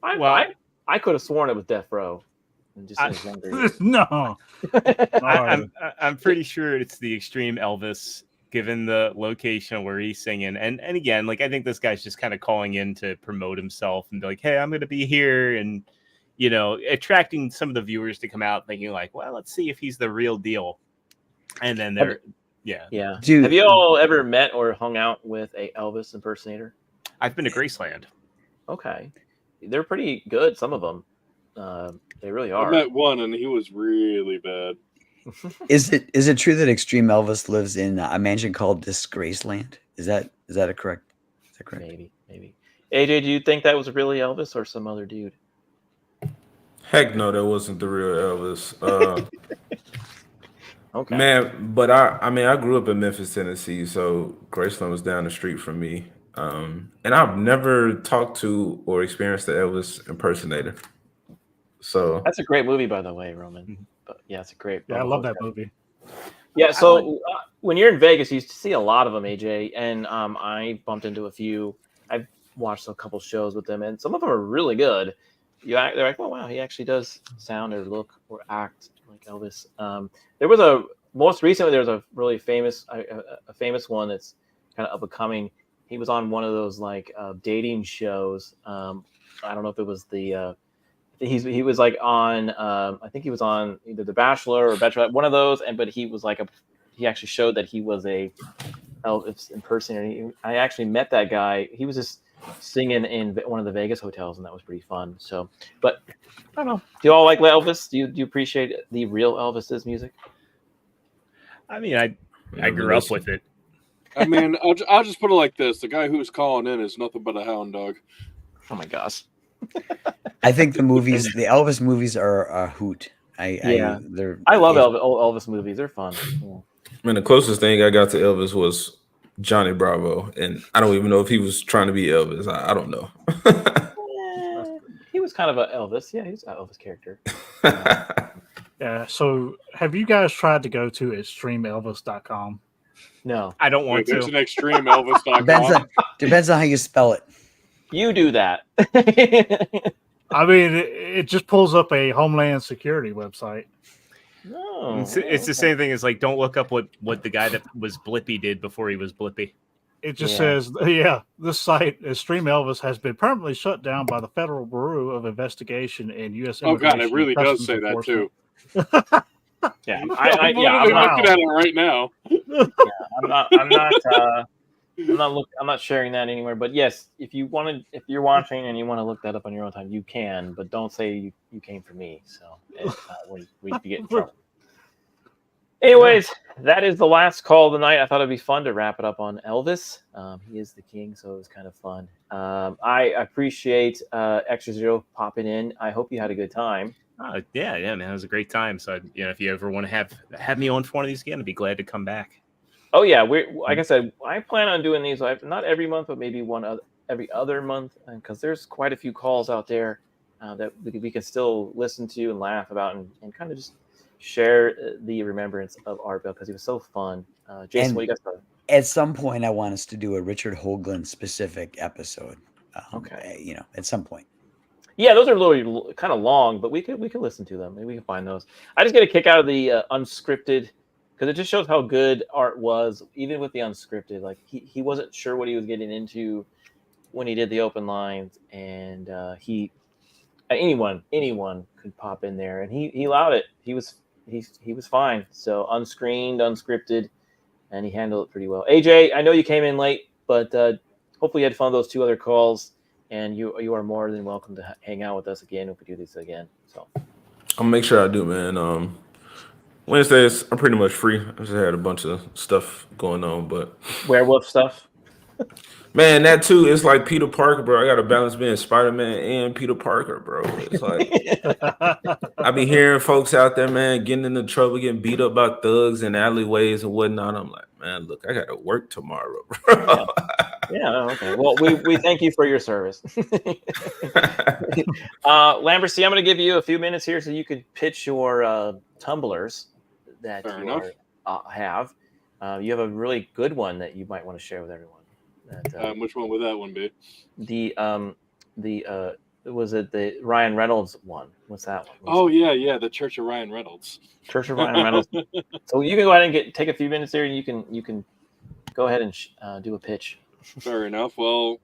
I could have sworn it was Death Row. No. I'm pretty sure it's the Extreme Elvis, given the location where he's singing. And again, I think this guy's just kind of calling in to promote himself and be like, hey, I'm going to be here. And, attracting some of the viewers to come out thinking well, let's see if he's the real deal. And then they're, yeah. Dude, have you all ever met or hung out with a Elvis impersonator? I've been to Graceland. Okay. They're pretty good. Some of them. They really are. I met one and he was really bad. Is it true that Extreme Elvis lives in a mansion called Disgraceland? Is that correct? Is that correct? Maybe. AJ, do you think that was really Elvis or some other dude? Heck no, that wasn't the real Elvis. Okay. Man, but I grew up in Memphis, Tennessee, so Graceland was down the street from me. And I've never talked to or experienced the Elvis impersonator. So that's a great movie, by the way, Roman. But yeah, it's a great. Yeah, I love that movie. Yeah, so when you're in Vegas, you see a lot of them, AJ, and I bumped into a few. I've watched a couple shows with them, and some of them are really good. They're like, oh wow, he actually does sound or look or act like Elvis. There was most recently, there's a really famous one that's kind of up and coming. He was on one of those like dating shows. I don't know if it was the. He was like on. I think he was on either The Bachelor or Bachelorette, one of those. But he was like he actually showed that he was a Elvis impersonator. I actually met that guy. He was just singing in one of the Vegas hotels, and that was pretty fun. So, but I don't know. Do you all like Elvis? Do you appreciate the real Elvis's music? I mean, I grew up with it. I mean, I'll just put it like this: the guy who's calling in is nothing but a hound dog. Oh my gosh! I think the Elvis movies are a hoot. I love Elvis movies. They're fun. Yeah. Man, the closest thing I got to Elvis was Johnny Bravo, and I don't even know if he was trying to be Elvis. I don't know. He was kind of an Elvis. Yeah, he's an Elvis character. Yeah. So, have you guys tried to go to extremeelvis.com? No, I don't want to. There's an extremeelvis.com. Depends on how you spell it. You do that. I mean, it just pulls up a Homeland Security website. No, it's the same thing as like, don't look up what the guy that was Blippy did before he was Blippy. It just says, this site, Extreme Elvis, has been permanently shut down by the Federal Bureau of Investigation and U.S. Oh God, it really does say that too. Yeah, I'm looking at it right now. Yeah, I'm not sharing that anywhere. But yes, if you're watching and you want to look that up on your own time, you can. But don't say you came for me. So we get in trouble. Anyways, that is the last call of the night. I thought it'd be fun to wrap it up on Elvis. He is the king, so it was kind of fun. I appreciate ExtraZero popping in. I hope you had a good time. Yeah, man, it was a great time. So, if you ever want to have me on for one of these again, I'd be glad to come back. Oh yeah, like I said, I plan on doing these not every month, but maybe every other month, because there's quite a few calls out there that we can still listen to and laugh about and kind of just share the remembrance of Art Bell because he was so fun. Jason, what do you got? At some point, I want us to do a Richard Hoagland specific episode. Okay, at some point. Yeah, those are really kind of long, but we can listen to them. Maybe we can find those. I just get a kick out of the unscripted because it just shows how good Art was, even with the unscripted. Like he wasn't sure what he was getting into when he did the open lines, and anyone could pop in there, and he allowed it. He was fine. So unscreened, unscripted, and he handled it pretty well. AJ, I know you came in late, but hopefully you had fun with those two other calls. And you are more than welcome to hang out with us again if we do this again. So I'll make sure I do, man. Wednesdays I'm pretty much free. I just had a bunch of stuff going on, but werewolf stuff. Man, that too. It's like Peter Parker, bro. I got to balance being Spider-Man and Peter Parker, bro. It's like I be hearing folks out there, man, getting into trouble, getting beat up by thugs in alleyways and whatnot. I'm like, man, look, I got to work tomorrow, bro. Yeah, okay. Well, we thank you for your service. Lambert, I'm going to give you a few minutes here so you can pitch your tumblers that have. You have a really good one that you might want to share with everyone. Which one would that one be? Was it the Ryan Reynolds one? What's that one? The Church of Ryan Reynolds. Church of Ryan Reynolds. So you can go ahead and take a few minutes there, and you can go ahead and do a pitch. Fair enough. Well,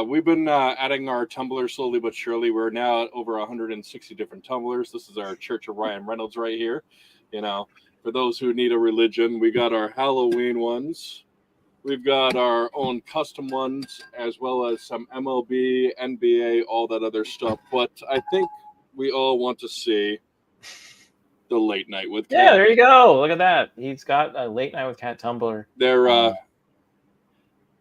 we've been adding our tumblers slowly but surely. We're now at over 160 different tumblers. This is our Church of Ryan Reynolds right here. For those who need a religion, we got our Halloween ones. We've got our own custom ones, as well as some MLB, NBA, all that other stuff. But I think we all want to see the Late Night with Cat. Yeah, there you go. Look at that. He's got a Late Night with Cat tumbler.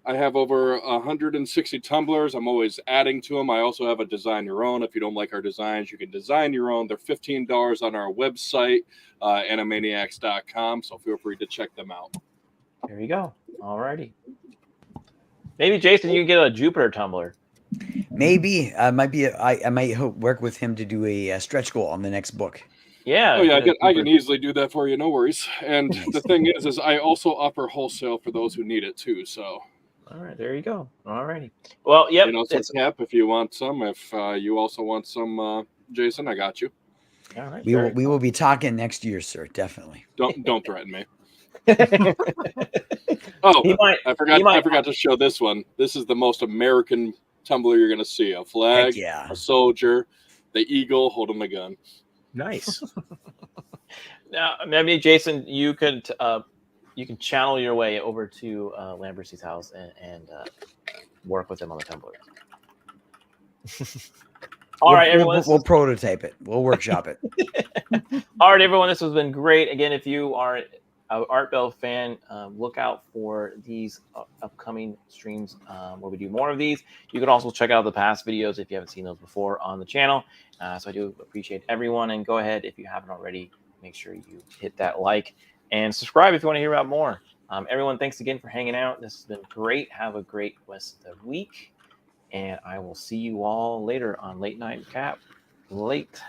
I have over 160 tumblers. I'm always adding to them. I also have a design your own. If you don't like our designs, you can design your own. They're $15 on our website, Animeneax.com. So feel free to check them out. There you go. All righty. Maybe Jason, you can get a Jupiter tumbler. Maybe I might work with him to do a stretch goal on the next book. Yeah. Oh yeah, I can easily do that for you. No worries. And the thing is I also offer wholesale for those who need it too. So. All right, there you go. All righty. Well, yep. Cap if you want some. If you also want some, Jason, I got you. All right. We will be talking next year, sir. Definitely. Don't threaten me. Oh, He might. I forgot to show this one. This is the most American tumbler you're going to see. A flag, yeah. a soldier, the eagle holding a gun. Nice. Now, maybe Jason, you can channel your way over to Lambertsy's house and work with him on the tumbler. All right, everyone. We'll prototype it. We'll workshop it. All right, everyone. This has been great. Again, if you are an Art Bell fan, look out for these upcoming streams where we do more of these. You can also check out the past videos if you haven't seen those before on the channel. So I do appreciate everyone. And go ahead, if you haven't already, make sure you hit that like and subscribe if you want to hear about more. Everyone, thanks again for hanging out. This has been great. Have a great rest of the week. And I will see you all later on Late Night Cap. Late.